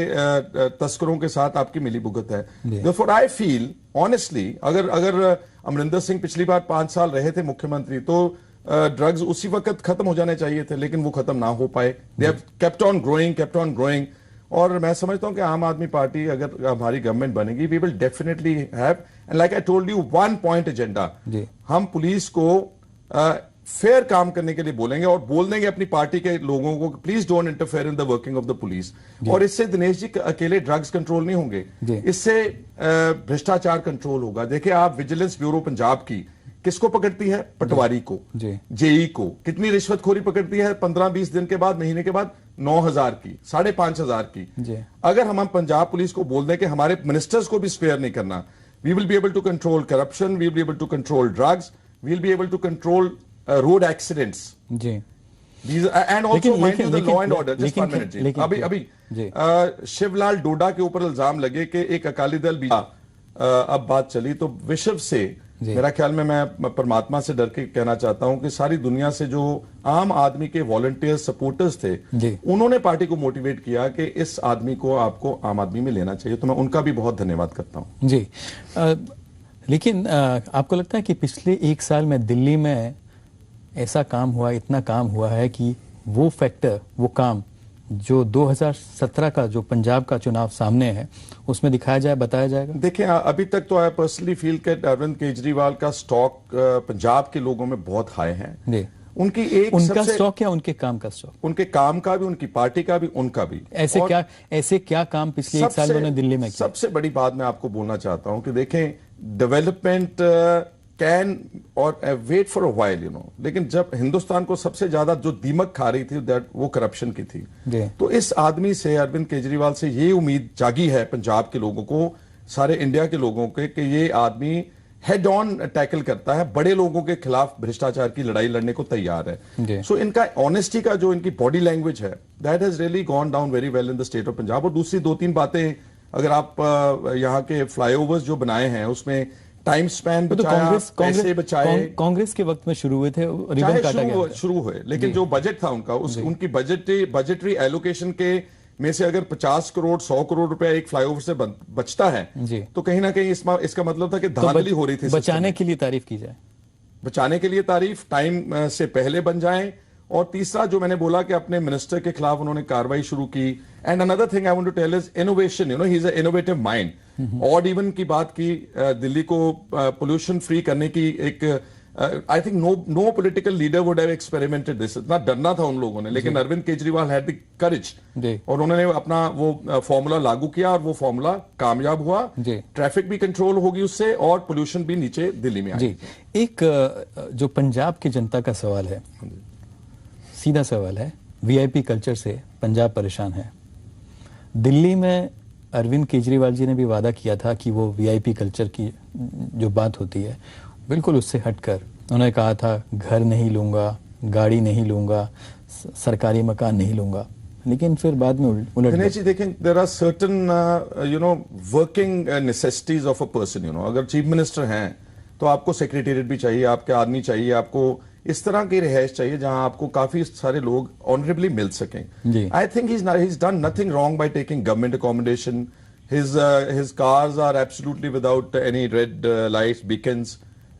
तस्करों के साथ आपकी मिलीभुगत है। Therefore I feel honestly, अगर अमरिंदर सिंह पिछली बार 5 साल रहे थे मुख्यमंत्री, तो ड्रग्स उसी वक्त खत्म हो जाने चाहिए थे, लेकिन वो खत्म ना हो पाए। They have kept on growing. और मैं समझता हूं कि आम आदमी पार्टी अगर हमारी गवर्नमेंट बनेगी, we will definitely have, and like I told you, 1 point agenda. हम पुलिस को फेयर काम करने के लिए बोलेंगे और बोल देंगे अपनी पार्टी के लोगों को, please don't interfere in the working of the police. और इससे दिनेश जी अकेले ड्रग्स कंट्रोल नहीं होंगे, इससे भ्रष्टाचार कंट्रोल होगा। देखिए आप विजिलेंस ब्यूरो पंजाब की किसको पकड़ती है? पटवारी को, जेई को। कितनी रिश्वतखोरी पकड़ती है? 15-20 दिन के बाद, महीने के बाद 9,000 की, 5,500 की। अगर हम पंजाब पुलिस को बोल दें कि हमारे मिनिस्टर्स को भी स्पेयर नहीं करना, we will be able to control corruption, we will be able to control drugs, we will be able to control road accidents. And also mind you the law and order. Just 1 minute जी, अभी शिवलाल डोडा के ऊपर इल्जाम लगे कि एक अकाली दल भी, अब बात चली तो विश्व से, मेरा ख्याल में, मैं परमात्मा से डर के कहना चाहता हूं कि सारी दुनिया से जो आम आदमी के वॉलंटियर सपोर्टर्स थे, उन्होंने पार्टी को मोटिवेट किया कि इस आदमी को आपको आम आदमी में लेना चाहिए। तो मैं उनका भी बहुत धन्यवाद करता हूं। जी, लेकिन आपको लगता है कि पिछले 1 साल में दिल्ली में ऐसा काम हुआ, इतना काम हुआ है कि वो फैक्टर, वो काम जो 2017 का जो पंजाब का चुनाव सामने है उसमें दिखाया जाए, बताया जाएगा? देखिए, अभी तक तो आई पर्सनली फील कि अरविंद केजरीवाल का स्टॉक पंजाब के लोगों में बहुत हाई है। उनका स्टॉक या उनके काम का स्टॉक? उनके काम का भी, उनकी पार्टी का भी, उनका भी। ऐसे क्या काम पिछले 1 साल उन्होंने दिल्ली में किया? सबसे बड़ी बात मैं आपको बोलना चाहता हूं कि देखें, डेवलपमेंट कैन और वेट फॉर अ व्हाइल, लेकिन जब हिंदुस्तान को सबसे ज्यादा जो दीमक खा रही थी, दैट वो करप्शन की थी। तो इस आदमी से, अरविंद केजरीवाल से, ये उम्मीद जागी है पंजाब के लोगों को, सारे इंडिया के लोगों के, कि ये आदमी हेड ऑन टैकल करता है, बड़े लोगों के खिलाफ भ्रष्टाचार की लड़ाई लड़ने को तैयार है। सो इनका ऑनेस्टी का जो इनकी बॉडी लैंग्वेज है, that has really gone down very well in the state of Punjab. और दूसरी 2-3 बातें, अगर आप यहाँ के फ्लाईओवर्स जो बनाए हैं उसमें टाइम स्पैन बचाया, पैसे बचाए, कांग्रेस के वक्त में शुरू हुए थे, रिबन काटा गया, शुरू हुए, लेकिन जो बजट था उनका, उनकी बजटरी एलोकेशन के में से अगर 50 करोड़ 100 करोड़ रुपया एक फ्लाईओवर से बचता है, तो कहीं ना कहीं इसका मतलब था कि धांधली हो रही थी। बचाने के लिए तारीफ की जाए, बचाने के लिए तारीफ, टाइम से पहले बन जाए। और तीसरा जो मैंने बोला कि अपने मिनिस्टर के खिलाफ उन्होंने कार्रवाई शुरू की। And another thing I want to tell is innovation, he is a innovative mind. Odd even की बात की, दिल्ली को पोल्यूशन फ्री करने की एक, I think no political leader would have experimented this. इतना डरना था उन लोगों ने, लेकिन Arvind Kejriwal had the courage, और उन्होंने अपना वो फॉर्मूला लागू किया, और वो फॉर्मूला कामयाब हुआ। ट्रैफिक भी कंट्रोल होगी उससे, और पोल्यूशन भी नीचे दिल्ली में आएगी। एक जो पंजाब की जनता का सवाल है, सीधा सवाल है, वीआईपी कल्चर से पंजाब परेशान है। दिल्ली में अरविंद केजरीवाल जी ने भी वादा किया था कि वो वीआईपी कल्चर की जो बात होती है, बिल्कुल उससे हटकर उन्होंने कहा था, घर नहीं लूंगा, गाड़ी नहीं लूंगा, सरकारी मकान नहीं लूंगा, लेकिन फिर बाद में उलट गए। जी देखें, there are certain working necessities of a person. अगर चीफ मिनिस्टर हैं तो आपको सेक्रेटेरिएट भी चाहिए, आपके आदमी चाहिए, आपको इस तरह की रिहाइश चाहिए जहां आपको काफी सारे लोग ऑनरेबली मिल सकें। I think he's done nothing wrong by taking government accommodation. His cars are absolutely without any red lights, beacons.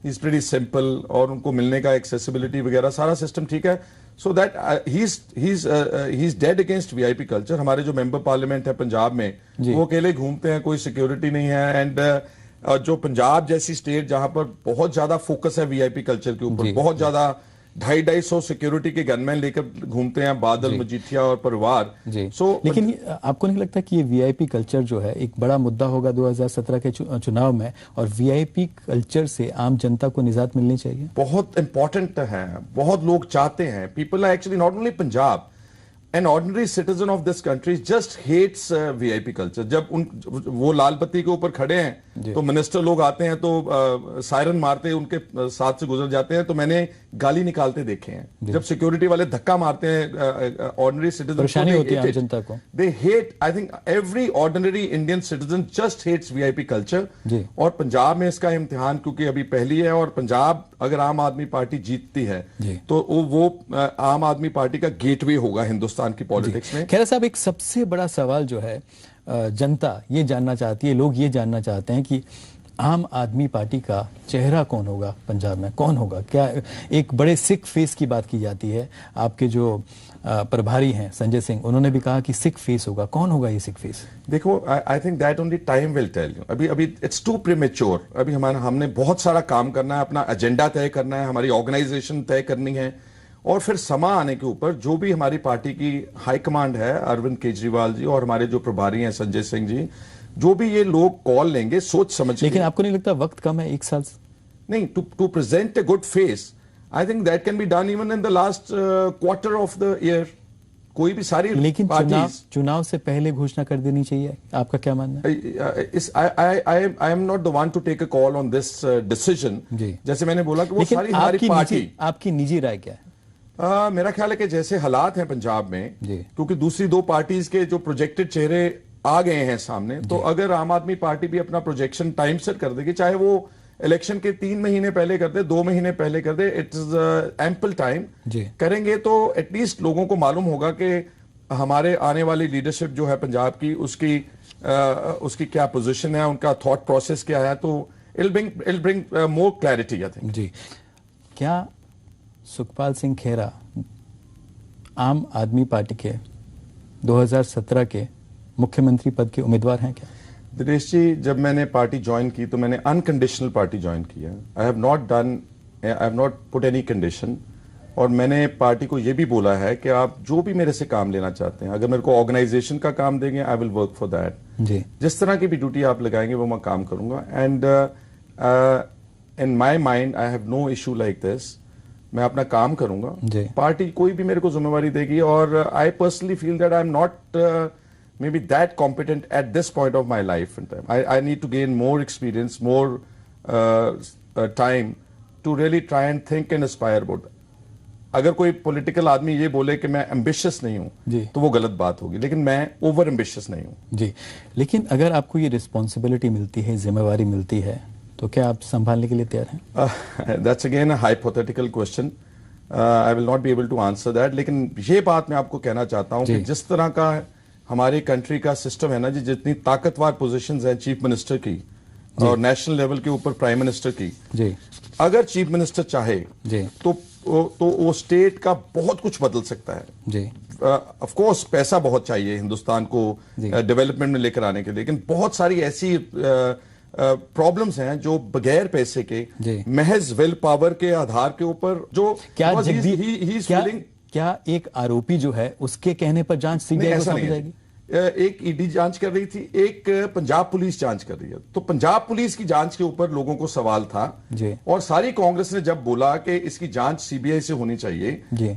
He's pretty simple, और उनको मिलने का accessibility वगैरह सारा सिस्टम ठीक है। So that he's dead against VIP culture. हमारे जो मेंबर पार्लियामेंट है पंजाब में, वो अकेले घूमते हैं, कोई सिक्योरिटी नहीं है, एंड जो पंजाब जैसी स्टेट जहां पर बहुत ज्यादा फोकस है वीआईपी कल्चर के ऊपर, बहुत ज्यादा 250-250 सिक्योरिटी के गनमैन लेकर घूमते हैं, बादल, मजीठिया और परिवार। लेकिन आपको नहीं लगता कि ये वीआईपी कल्चर जो है एक बड़ा मुद्दा होगा 2017 के चुनाव में, और वीआईपी कल्चर से आम जनता को निजात मिलनी चाहिए? बहुत इंपॉर्टेंट है, बहुत लोग चाहते हैं। People are actually not only Punjab, an ordinary citizen of this country just hates VIP culture। जब वो लाल बत्ती के ऊपर खड़े हैं तो मिनिस्टर लोग आते हैं तो सायरन मारते हैं, उनके साथ से गुजर जाते हैं, तो मैंने गाली निकालते देखे हैं। जब सिक्योरिटी वाले धक्का मारते हैं ऑर्डिनरी सिटीजन, परेशानी होती है जनता को। They hate, I think every ordinary Indian citizen just hates VIP culture. और पंजाब में इसका इम्तिहान क्योंकि अभी पहली है, और पंजाब अगर आम आदमी पार्टी जीतती है तो वो आम आदमी पार्टी का गेटवे होगा हिंदुस्तान की पॉलिटिक्स में। खैर साहब, एक सबसे बड़ा सवाल जो है जनता ये जानना चाहती है, लोग ये जानना चाहते हैं कि आम आदमी पार्टी का चेहरा कौन होगा पंजाब में, कौन होगा? क्या एक बड़े सिख फेस की बात की जाती है, आपके जो प्रभारी हैं संजय सिंह, उन्होंने भी कहा कि सिख फेस होगा। कौन होगा ये सिख फेस? देखो, I think that only time will tell you. अभी इट्स टू प्रीमेच्योर। अभी हमने बहुत सारा काम करना है, अपना एजेंडा तय करना है, हमारी ऑर्गेनाइजेशन तय करनी है, और फिर समा आने के ऊपर जो भी हमारी पार्टी की हाईकमांड है, अरविंद केजरीवाल जी और हमारे जो प्रभारी हैं संजय सिंह जी, जो भी ये लोग कॉल लेंगे सोच समझ के। लेकिन आपको नहीं लगता वक्त कम है, 1 साल? नहीं, to present a good face, I think that can be done even in the last quarter of the year. कोई भी सारी, लेकिन चुनाव से पहले घोषणा कर देनी चाहिए, आपका क्या मानना है? I am not the one to take a call on this decision. जैसे मैंने बोला कि वो सारी हमारी पार्टी। आपकी निजी राय क्या है? मेरा ख्याल है कि जैसे हालात हैं पंजाब में, क्योंकि दूसरी दो पार्टीज के जो प्रोजेक्टेड चेहरे आ गए हैं सामने, तो अगर आम आदमी पार्टी भी अपना प्रोजेक्शन टाइम सेट कर देगी, चाहे वो इलेक्शन के 3 महीने पहले कर दे, 2 महीने पहले कर दे, इट इज एम्पल टाइम करेंगे, तो एटलीस्ट लोगों को मालूम होगा कि हमारे आने वाली लीडरशिप जो है पंजाब की, उसकी क्या पोजीशन है, उनका थॉट प्रोसेस क्या है, तो it bring more clarity I think. जी, क्या सुखपाल सिंह खेरा आम आदमी पार्टी के 2017 के मुख्यमंत्री पद के उम्मीदवार हैं क्या? दिनेश जी, जब मैंने पार्टी ज्वाइन की तो मैंने अनकंडीशनल पार्टी ज्वाइन की है। I have not put any condition, और मैंने पार्टी को यह भी बोला है कि आप जो भी मेरे से काम लेना चाहते हैं, अगर मेरे को ऑर्गेनाइजेशन का काम देंगे, I will work for that. जिस तरह की भी ड्यूटी आप लगाएंगे वो मैं काम करूंगा। And in my mind I have no issue like this. मैं अपना काम करूंगा, पार्टी कोई भी मेरे को जिम्मेवारी देगी, और आई personally feel that I am not maybe that competent at this point of my life and time. I need to gain more experience, more time to really try and think and aspire about that. अगर कोई political आदमी ये बोले कि मैं ambitious नहीं हूं तो वो गलत बात होगी, लेकिन मैं ओवर एम्बिशियस नहीं हूं। जी, लेकिन अगर आपको ये रिस्पॉन्सिबिलिटी मिलती है, जिम्मेवारी मिलती है, तो क्या आप संभालने के लिए तैयार हैं? That's again a hypothetical question. I will not be able to answer that. लेकिन ये बात मैं आपको कहना चाहता हूं कि जिस तरह का हमारी कंट्री का सिस्टम है ना जी, जितनी ताकतवर पोजीशंस हैं चीफ मिनिस्टर की और नेशनल लेवल के ऊपर प्राइम मिनिस्टर की, अगर चीफ मिनिस्टर चाहे तो वो स्टेट का बहुत कुछ बदल सकता है। ऑफ कोर्स पैसा बहुत चाहिए हिंदुस्तान को डेवलपमेंट में लेकर आने के लिए, लेकिन बहुत सारी ऐसी प्रॉब्लम्स हैं जो बगैर पैसे के, महज विल पावर के आधार के ऊपर, जो क्या एक आरोपी जो है उसके कहने पर जांच सीबीआई को सौंपी जाएगी? एक ईडी जांच कर रही थी, एक पंजाब पुलिस जांच कर रही है। तो पंजाब पुलिस की जांच के ऊपर लोगों को सवाल था, और सारी कांग्रेस ने जब बोला कि इसकी जांच सीबीआई से होनी चाहिए,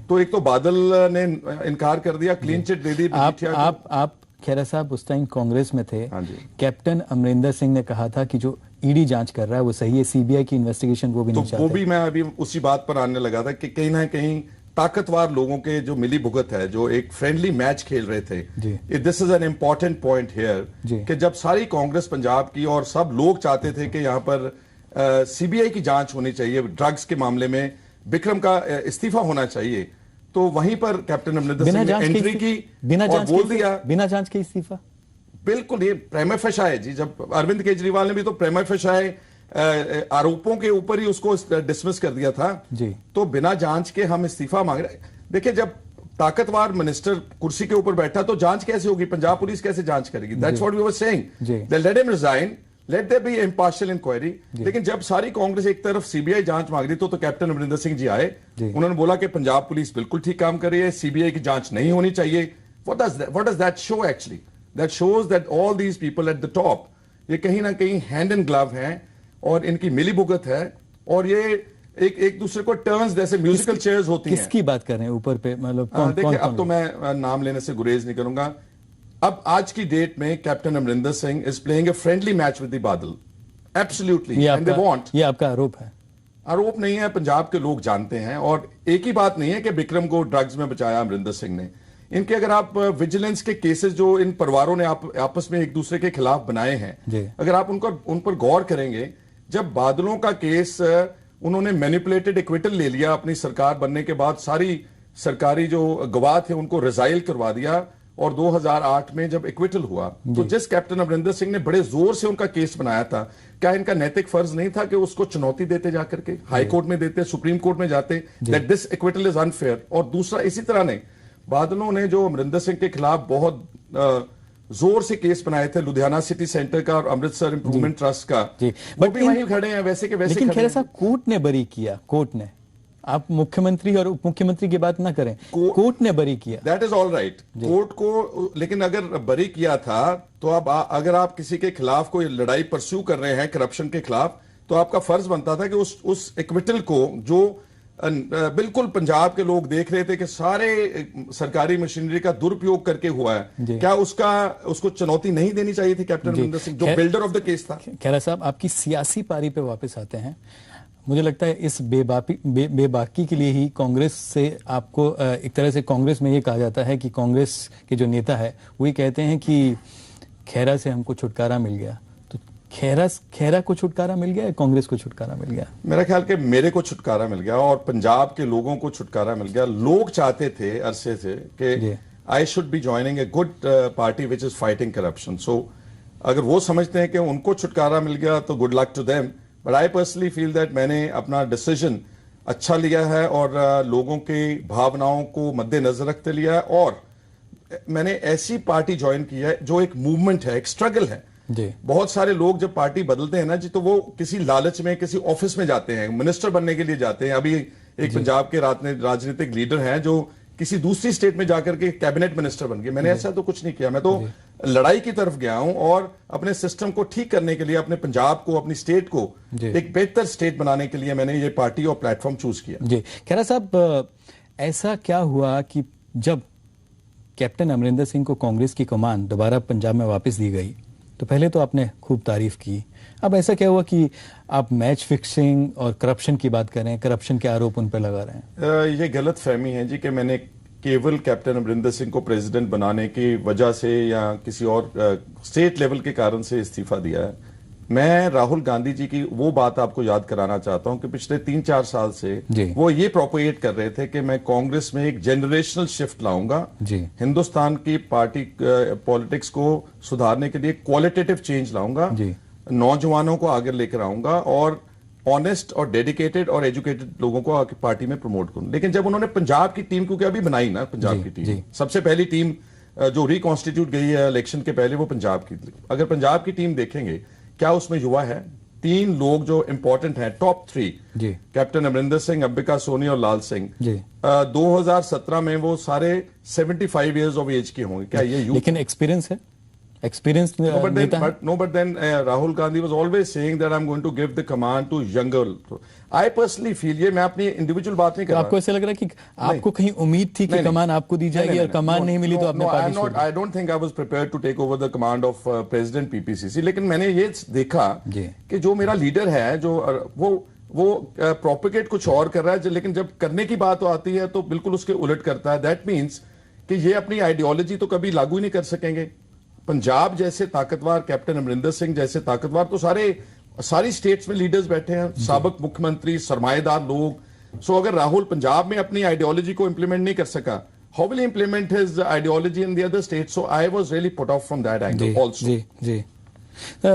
तो एक तो बादल ने इनकार कर दिया, क्लीन चिट दे दी। आप खेरा साहब उस टाइम कांग्रेस में थे, कैप्टन अमरिंदर सिंह ने कहा था कि जो ईडी जांच कर रहा है वो सही है, सीबीआई की इन्वेस्टिगेशन वो भी नहीं चाहते। वो भी मैं अभी उसी बात पर आने लगा था कि कहीं ना कहीं ताकतवर लोगों के जो मिली भुगत है, जो एक फ्रेंडली मैच खेल रहे थे, this is an important point here कि जब सारी कांग्रेस पंजाब की और सब लोग चाहते थे कि यहाँ पर सीबीआई की जांच होनी चाहिए, ड्रग्स के मामले में बिक्रम का इस्तीफा होना चाहिए, तो वहीं पर कैप्टन अमरिंदर सिंह ने एंट्री की और बोल दिया बिना जांच के इस्तीफा। बिल्कुल, ये प्रेमा फेशा है जी। जब अरविंद केजरीवाल ने भी तो प्रेमा फेशा है आरोपों के ऊपर ही उसको डिसमिस कर दिया था जी। तो बिना जांच के हम इस्तीफा मांग रहे। देखिए, जब ताकतवर मिनिस्टर कुर्सी के ऊपर बैठा तो जांच कैसे होगी? पंजाब पुलिस कैसे जांच करेगी? That's what we were saying. They let him resign, let there be impartial inquiry. लेकिन जब सारी कांग्रेस एक तरफ सीबीआई जांच मांग रही तो कैप्टन अमरिंदर सिंह जी आए, उन्होंने बोला कि पंजाब पुलिस बिल्कुल ठीक काम कर रही है, सीबीआई की जांच नहीं होनी चाहिए। What does that show actually? That shows that all these people at the top, ये कहीं ना कहीं हैंड एंड ग्लव हैं और इनकी मिलीभुगत है, और ये एक दूसरे को टर्न्स जैसे म्यूजिकल चेयर्स होती हैं। किसकी बात कर रहे हैं ऊपर पे, मतलब देखिए अब तो मैं नाम लेने से गुरेज नहीं करूंगा। अब आज की डेट में captain Amarinder Singh is playing a friendly match with the बादल, एब्सोल्युटली, एंड दे वांट। ये आपका आरोप है? आरोप नहीं है, पंजाब के लोग जानते हैं। और एक ही बात नहीं है कि विक्रम को ड्रग्स में बचाया अमरिंदर सिंह ने। इनके अगर आप विजिलेंस के केसेस जो इन परिवारों ने आपस में एक दूसरे के खिलाफ बनाए हैं, अगर आप उन पर गौर करेंगे, जब बादलों का केस उन्होंने मैनिपुलेटेड एक्विटल ले लिया अपनी सरकार बनने के बाद, सारी सरकारी जो गवाह थे उनको रिजाइल करवा दिया, और 2008 में जब एक्विटल हुआ तो जिस कैप्टन अमरिंदर सिंह ने बड़े जोर से उनका केस बनाया था, क्या इनका नैतिक फर्ज नहीं था कि उसको चुनौती देते जाकर के हाई कोर्ट में देते, सुप्रीम कोर्ट में जाते, that this acquittal is unfair? और दूसरा, इसी तरह ने बादलों ने जो अमरिंदर सिंह के खिलाफ बहुत जोर से केस बनाए थे, लुधियाना सिटी सेंटर का और अमृतसर इंप्रूवमेंट ट्रस्ट का, वो भी वहीं खड़े हैं वैसे के वैसे। लेकिन खैर साहब, कोर्ट ने बरी किया, कोर्ट ने। आप मुख्यमंत्री और उप मुख्यमंत्री की बात ना करें, कोर्ट ने बरी किया। That is all right, court को। लेकिन अगर बरी किया था तो अब अगर आप किसी के खिलाफ कोई लड़ाई परस्यू कर रहे हैं करप्शन के खिलाफ, तो आपका फर्ज बनता था कि उस एक्विटल को, जो बिल्कुल पंजाब के लोग देख रहे थे कि सारे सरकारी मशीनरी का दुरुपयोग करके हुआ है, क्या उसको चुनौती नहीं देनी चाहिए थी कैप्टन अमरिंदर सिंह, जो बिल्डर ऑफ द केस था? खैरा साहब, आपकी सियासी पारी पे वापस आते हैं। मुझे लगता है इस बेबाकी के लिए ही कांग्रेस से आपको एक तरह से कांग्रेस में ये कहा जाता है कि कांग्रेस के जो नेता है वही कहते हैं कि खैरा से हमको छुटकारा मिल गया। तो खैरा को छुटकारा मिल गया या कांग्रेस को छुटकारा मिल गया? मेरा ख्याल कि मेरे को छुटकारा मिल गया और पंजाब के लोगों को छुटकारा मिल गया। लोग चाहते थे अरसे से कि I should be joining a good party which is fighting corruption. So अगर वो समझते हैं कि उनको छुटकारा मिल गया तो good luck to them, but I personally feel that मैंने अपना डिसीजन अच्छा लिया है और लोगों की भावनाओं को मद्देनजर रखते लिया है, और मैंने ऐसी पार्टी ज्वाइन की है जो एक मूवमेंट है, एक स्ट्रगल है। बहुत सारे लोग जब पार्टी बदलते हैं ना जी, तो वो किसी लालच में किसी ऑफिस में जाते हैं, मिनिस्टर बनने के लिए जाते हैं। अभी एक पंजाब के राजनीतिक लीडर हैं जो किसी दूसरी स्टेट में जाकर के कैबिनेट मिनिस्टर बन गए। मैंने ऐसा तो कुछ नहीं किया, मैं तो लड़ाई की तरफ गया हूं और अपने सिस्टम को ठीक करने के लिए, अपने पंजाब को, अपनी स्टेट को एक बेहतर स्टेट बनाने के लिए मैंने ये पार्टी और प्लेटफॉर्म चूज किया। जी खैरा साहब, ऐसा क्या हुआ कि जब कैप्टन अमरिंदर सिंह को कांग्रेस की कमान दोबारा पंजाब में वापस दी गई तो पहले तो आपने खूब तारीफ की, अब ऐसा क्या हुआ कि आप मैच फिक्सिंग और करप्शन की बात कर रहे हैं, करप्शन के आरोप उन पर लगा रहे हैं? ये गलत फहमी है जी कि मैंने केवल कैप्टन अमरिंदर सिंह को प्रेसिडेंट बनाने की वजह से या किसी और स्टेट लेवल के कारण से इस्तीफा दिया है। मैं राहुल गांधी जी की वो बात आपको याद कराना चाहता हूं कि पिछले 3-4 साल से वो ये प्रोपोगेट कर रहे थे कि मैं कांग्रेस में एक जनरेशनल शिफ्ट लाऊंगा, हिंदुस्तान की पार्टी पॉलिटिक्स को सुधारने के लिए क्वालिटेटिव चेंज लाऊंगा, नौजवानों को आगे लेकर आऊंगा और ऑनेस्ट और डेडिकेटेड और एजुकेटेड लोगों को आके पार्टी में प्रमोट करूं। लेकिन जब उन्होंने पंजाब की टीम, क्योंकि अभी बनाई ना पंजाब की टीम, सबसे पहली टीम जो रिकॉन्स्टिट्यूट गई है इलेक्शन के पहले, वो पंजाब की। अगर पंजाब की टीम देखेंगे, क्या उसमें युवा है? 3 लोग जो इंपॉर्टेंट हैं, टॉप 3, कैप्टन अमरिंदर सिंह, अंबिका सोनी और लाल सिंह। 2017 में वो सारे 75 ईयर्स ऑफ एज के होंगे। क्या ये लेकिन एक्सपीरियंस है? Experience but then Rahul Gandhi was always saying that I'm going to give the command to younger. I personally feel, ये मैं अपनी इंडिविजुअल बात नहीं कर रहा। आपको ऐसा लग रहा है कि आपको कहीं उम्मीद थी कि कमान आपको दी जाएगी और कमान नहीं मिली तो आपने पार्टी छोड़ दी? I don't think I was prepared to take over the command of President PPCC। लेकिन मैंने ये देखा कि जो मेरा लीडर है, जो वो प्रोपेगेट कुछ और कर रहा है, लेकिन जब करने की बात आती है तो बिल्कुल उसके उलट करता है। दैट मीन्स कि ये अपनी आइडियोलॉजी तो कभी लागू ही नहीं कर सकेंगे। पंजाब जैसे ताकतवर, कैप्टन अमरिंदर सिंह जैसे ताकतवर तो सारी स्टेट्स में लीडर्स बैठे हैं, साबिक मुख्यमंत्री, सरमाएदार लोग। सो अगर राहुल पंजाब में अपनी आइडियोलॉजी को इंप्लीमेंट नहीं कर सका, how will implement his ideology in the other state? So I was really put off from that angle also. जी।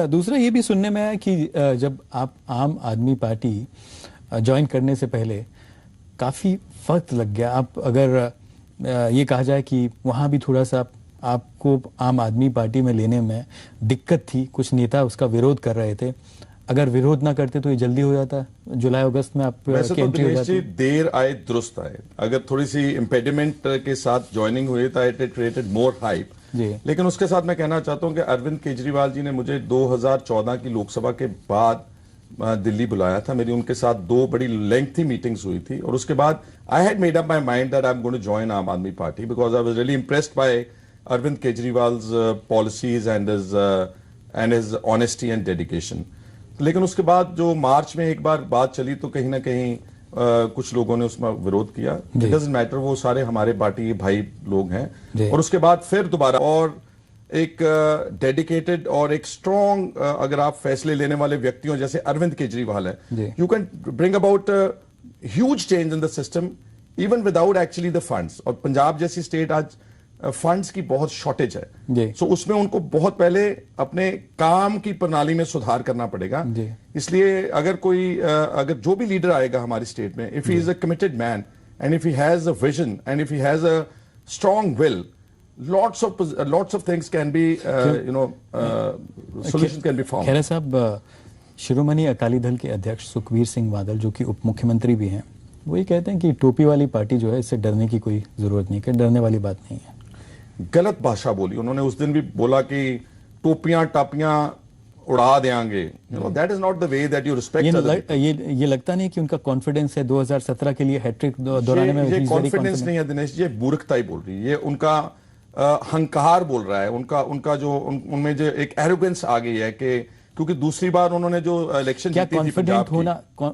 दूसरा ये भी सुनने में आया कि जब आप आम आदमी पार्टी ज्वाइन करने से पहले काफी वक्त लग गया। आप अगर ये कहा जाए कि वहां भी थोड़ा सा आपको आम आदमी पार्टी में लेने में दिक्कत थी, कुछ नेता उसका विरोध कर रहे थे, अगर विरोध ना करते तो ये जल्दी हो जाता, जुलाई अगस्त में आप वैसे तो दिनेश जी देर आए दुरुस्त आए, अगर थोड़ी सी इम्पेडिमेंट के साथ ज्वाइनिंग हुई तो इट क्रिएटेड मोर हाइप। लेकिन उसके साथ मैं कहना चाहता हूं कि अरविंद केजरीवाल जी ने मुझे 2014 की लोकसभा के बाद दिल्ली बुलाया था, मेरी उनके साथ 2 बड़ी लेंथी मीटिंग्स हुई थी, और उसके बाद I had made up my mind that I am going to join Aam Aadmi party because I was really impressed by Arvind Kejriwal's policies and his honesty and dedication. लेकिन उसके बाद जो मार्च में एक बार बात चली तो कहीं ना कहीं कुछ लोगों ने उसमें विरोध किया। इट डजंट मैटर, वो सारे हमारे पार्टी के भाई लोग हैं। और उसके बाद फिर दोबारा और एक डेडिकेटेड और एक स्ट्रॉन्ग अगर आप फैसले लेने वाले व्यक्तियों जैसे अरविंद केजरीवाल है, you can bring about huge change in the system even without actually the funds. और पंजाब जैसी स्टेट आज फंड्स की बहुत शॉर्टेज है, सो उसमें उनको बहुत पहले अपने काम की प्रणाली में सुधार करना पड़ेगा। इसलिए अगर कोई अगर जो भी लीडर आएगा हमारी स्टेट में, if he is a committed man and if he has a vision and if he has a strong will, lots of things can be solutions can be found। खैर साहब, शिरोमणि अकाली दल के अध्यक्ष सुखबीर सिंह बादल जो कि उप मुख्यमंत्री भी हैं, वो ये कहते हैं कि टोपी वाली पार्टी जो है इससे डरने की कोई जरूरत नहीं, कि डरने वाली बात नहीं है। गलत भाषा बोली उन्होंने, उस दिन भी बोला कि टोपियां टापियां उड़ा देंगे। That is not the way that you respect. ये लगता नहीं कि उनका कॉन्फिडेंस है 2017 के लिए हैट्रिक दोहराने में? ये कॉन्फिडेंस नहीं है दिनेश जी, ये मूर्खता ही बोल रही है, ये उनका हंकार बोल रहा है। उनका जो उनमें जो एक एरोगेंस आ गई है कि क्योंकि दूसरी बार उन्होंने जो इलेक्शन जीती थी,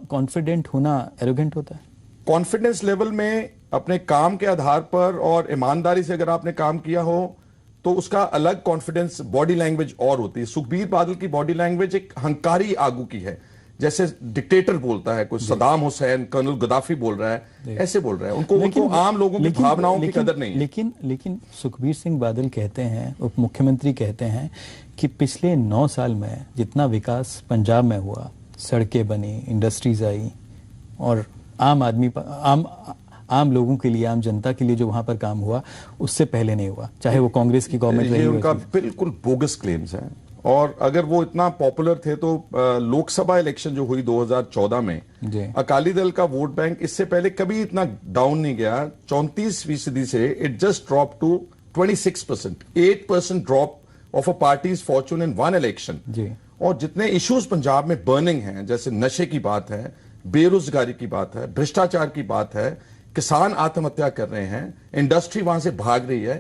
कॉन्फिडेंट होना एरोगेंट होता है? कॉन्फिडेंस लेवल में अपने काम के आधार पर और ईमानदारी से अगर आपने काम किया हो तो उसका अलग कॉन्फिडेंस बॉडी लैंग्वेज और होती है। सुखबीर बादल की बॉडी लैंग्वेज एक हंकारी आगू की है, जैसे डिक्टेटर बोलता है, कोई सदाम हुसैन, कर्नल गद्दाफी बोल रहा है, ऐसे बोल रहा है। उनको आम लोगों की भावनाओं की कदर नहीं है। लेकिन सुखबीर सिंह बादल कहते हैं, उप मुख्यमंत्री कहते हैं कि पिछले 9 साल में जितना विकास पंजाब में हुआ, सड़कें बनी, इंडस्ट्रीज आई, और आम लोगों के लिए, आम जनता के लिए जो वहां पर काम हुआ उससे पहले नहीं हुआ, चाहे वो कांग्रेस की गवर्नमेंट रही। उनका बिल्कुल बोगस क्लेम्स हैं। और अगर वो इतना पॉपुलर थे तो लोकसभा इलेक्शन जो हुई 2014 में, अकाली दल का वोट बैंक इससे पहले कभी इतना डाउन नहीं गया। 34% से it just drop to 26%, 8% drop of a parties fortune in one election. और जितने इश्यूज पंजाब में बर्निंग हैं, जैसे नशे की बात है, बेरोजगारी की बात है, भ्रष्टाचार की बात है, किसान आत्महत्या कर रहे हैं, इंडस्ट्री वहां से भाग रही है,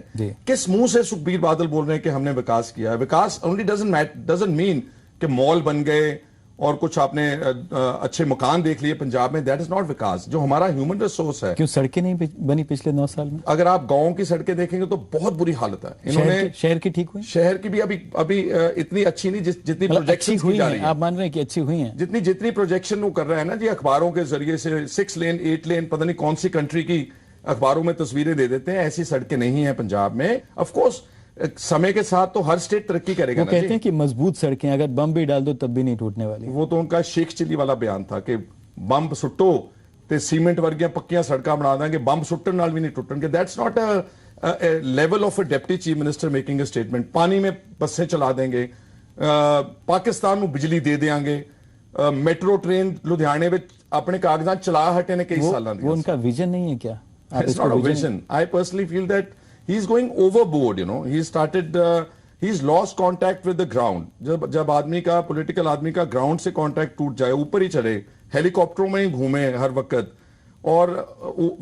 किस मुंह से सुखबीर बादल बोल रहे हैं कि हमने विकास किया है? विकास ओनली डजंट मीन कि मॉल बन गए और कुछ आपने अच्छे मकान देख लिए पंजाब में। दैट इज नॉट विकास। जो हमारा ह्यूमन रिसोर्स है, क्यों सड़कें नहीं बनी पिछले 9 साल में? अगर आप गांव की सड़कें देखेंगे तो बहुत बुरी हालत है। इन्होंने शहर की ठीक हुई? शहर की भी अभी इतनी अच्छी नहीं जितनी प्रोजेक्शन हुई है। आप मान रहे हैं कि अच्छी हुई है? जितनी प्रोजेक्शन वो कर रहे हैं ना जी, अखबारों के जरिए से 6 लेन 8 लेन, पता नहीं कौन सी कंट्री की अखबारों में तस्वीरें दे देते हैं, ऐसी सड़कें नहीं है पंजाब में। ऑफ कोर्स समय के साथ तो हर स्टेट तरक्की करेगा। वो कहते हैं कि मजबूत सड़कें अगर बम भी डाल दो तब भी नहीं टूटने वाली। वो तो उनका शेख चिल्ली वाला बयान था कि बम सुट्टो ते सीमेंट वर्गियां पक्कियां सड़कां बना देंगे, बम सुट्टन नाल भी नहीं टूटणगे। That's not a level of a deputy chief minister making a statement. पानी में बसें चला देंगे, पाकिस्तान को बिजली दे देंगे, मेट्रो ट्रेन लुधियाने में अपने कागजात चला हटे ने कई साल। वो उनका विजन नहीं है क्या? It's not a vision. I personally feel that he's going overboard. He's lost contact with the ground. जब आदमी का पॉलिटिकल आदमी का ग्राउंड से कांटेक्ट टूट जाए, ऊपर ही चढ़े, हेलीकॉप्टरों में ही घूमे हर वक्त, और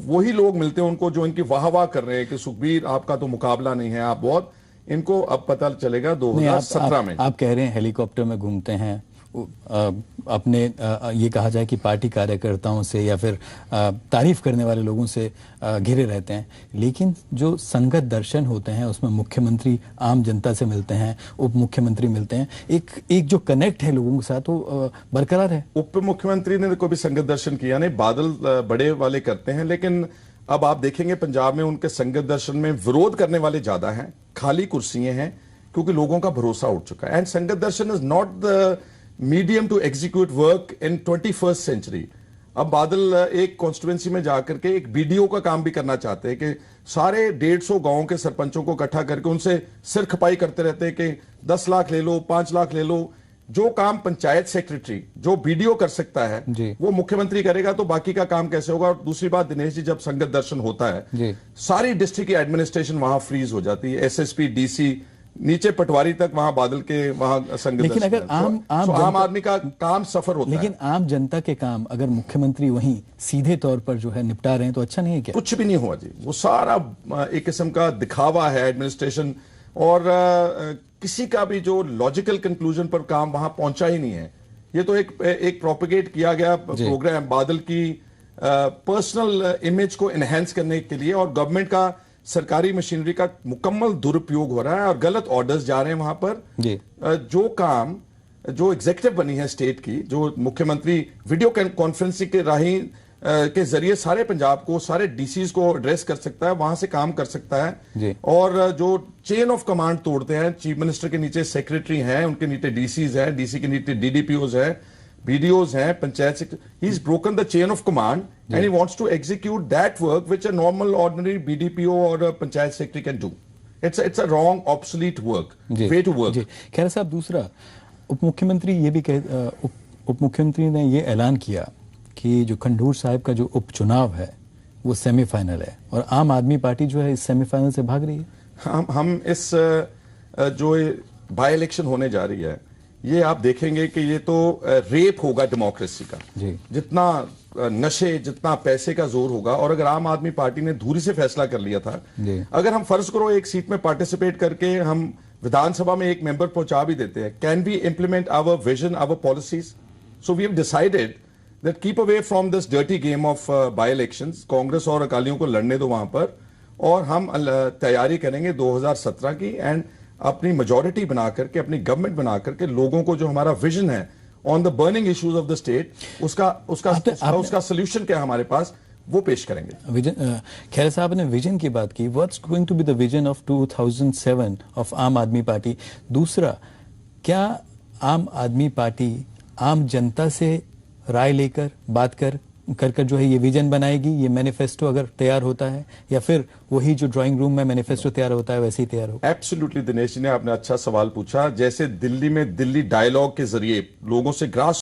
वही लोग मिलते हैं उनको जो इनकी वाह वाह कर रहे हैं कि सुखबीर आपका तो मुकाबला नहीं है, आप बहुत, इनको अब पता चलेगा 2017 में। आप कह रहे हैं हेलीकॉप्टर में घूमते हैं, अपने ये कहा जाए कि पार्टी कार्यकर्ताओं से या फिर तारीफ करने वाले लोगों से घिरे रहते हैं, लेकिन जो संगत दर्शन होते हैं उसमें मुख्यमंत्री आम जनता से मिलते हैं, उप मुख्यमंत्री मिलते हैं, एक जो कनेक्ट है लोगों के साथ वो बरकरार है। उप मुख्यमंत्री ने कोई भी संगत दर्शन किया नहीं, बादल बड़े वाले करते हैं, लेकिन अब आप देखेंगे पंजाब में उनके संगत दर्शन में विरोध करने वाले ज्यादा हैं, खाली कुर्सियां हैं, क्योंकि लोगों का भरोसा उठ चुका है। And Sangat Darshan is not the medium to execute work in 21st century. अब बादल एक कॉन्स्टिट्यूएंसी में जाकर के एक बीडीओ का काम भी करना चाहते हैं कि सारे 150 गांवों के सरपंचों को इकट्ठा करके उनसे सिर खपाई करते रहते हैं कि 10 लाख ले लो, 5 लाख ले लो। जो काम पंचायत सेक्रेटरी, जो बीडीओ कर सकता है, वो मुख्यमंत्री करेगा, तो बाकी का काम कैसे होगा? और दूसरी बात दिनेश जी, जब संगत दर्शन होता है, सारी डिस्ट्रिक्ट की एडमिनिस्ट्रेशन वहां फ्रीज हो जाती है, एसएसपी, डीसी, नीचे पटवारी तक वहां बादल के वहां संगत। लेकिन अगर आम आदमी का काम सफर होता है, लेकिन आम जनता के काम अगर मुख्यमंत्री वहीं सीधे तौर पर जो है निपटा रहे हैं तो अच्छा नहीं है क्या? कुछ भी नहीं हुआ जी, वो सारा एक किस्म का दिखावा है एडमिनिस्ट्रेशन, और किसी का भी जो लॉजिकल कंक्लूजन पर काम वहां पहुंचा ही नहीं है। ये तो एक प्रोपेगेट किया गया प्रोग्राम बादल की पर्सनल इमेज को एनहेंस करने के लिए, और गवर्नमेंट का सरकारी मशीनरी का मुकम्मल दुरुपयोग हो रहा है और गलत ऑर्डर्स जा रहे हैं वहां पर। जो काम जो एग्जीक्यूटिव बनी है स्टेट की, जो मुख्यमंत्री वीडियो कॉन्फ्रेंसिंग के राही के जरिए सारे पंजाब को, सारे डीसीज को एड्रेस कर सकता है, वहां से काम कर सकता है। और जो चेन ऑफ कमांड तोड़ते हैं, चीफ मिनिस्टर के नीचे सेक्रेटरी हैं, उनके नीचे डीसीज हैं, डीसी के नीचे डीडीपीओज हैं, बीडीओज हैं, पंचायत से, he is broken the chain of command and he wants to execute that work which a normal ordinary BDPO और panchayat secretary can do. It's a wrong obsolete work, way to work. खैर साहब, दूसरा उप मुख्यमंत्री ने ये ऐलान किया कि जो खंडूर साहिब का जो उपचुनाव है वो सेमीफाइनल है, और आम आदमी पार्टी जो है इस सेमीफाइनल से भाग रही है। हम इस जो बाय इलेक्शन होने जा रही है, ये आप देखेंगे कि ये तो रेप होगा डेमोक्रेसी का। जितना नशे, जितना पैसे का जोर होगा, और अगर आम आदमी पार्टी ने धूरी से फैसला कर लिया था, अगर हम फर्ज करो एक सीट में पार्टिसिपेट करके हम विधानसभा में एक मेंबर पहुंचा भी देते हैं, can we implement our vision, our policies? So we have decided that keep away from this dirty game of by-elections। Congress और अकालियों को लड़ने दो वहां पर, और हम तैयारी करेंगे 2017 की, एंड अपनी मेजॉरिटी बना करके, अपनी गवर्नमेंट बना करके, लोगों को जो हमारा विजन है on the burning issues of the state, उसका सोल्यूशन क्या है हमारे पास, वो पेश करेंगे। विजन, खैर साहब ने विजन की बात की, what's going to be the vision of 2007 of Aam Aadmi party? दूसरा, क्या आम आदमी पार्टी आम जनता से राय लेकर बात कर जो है ये विजन बनाएगी, ये मैनिफेस्टो अगर तैयार होता है, या फिर वही जो ड्राइंग रूम में मैनिफेस्टो तैयार होता है वैसे ही तैयार होगा? एब्सोल्युटली दिनेश जी ने आपने अच्छा सवाल पूछा। जैसे दिल्ली में दिल्ली डायलॉग के जरिए लोगों से ग्रास